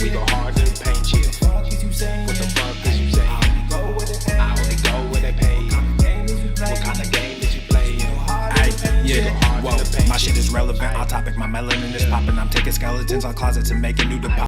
We go hard in the paint, yeah. What the fuck is you saying? I only go where they pay. What kind of game is you playing? Yeah, whoa, my shit is relevant. Our topic, my melanin is popping. I'm taking skeletons out closets and making new deposits.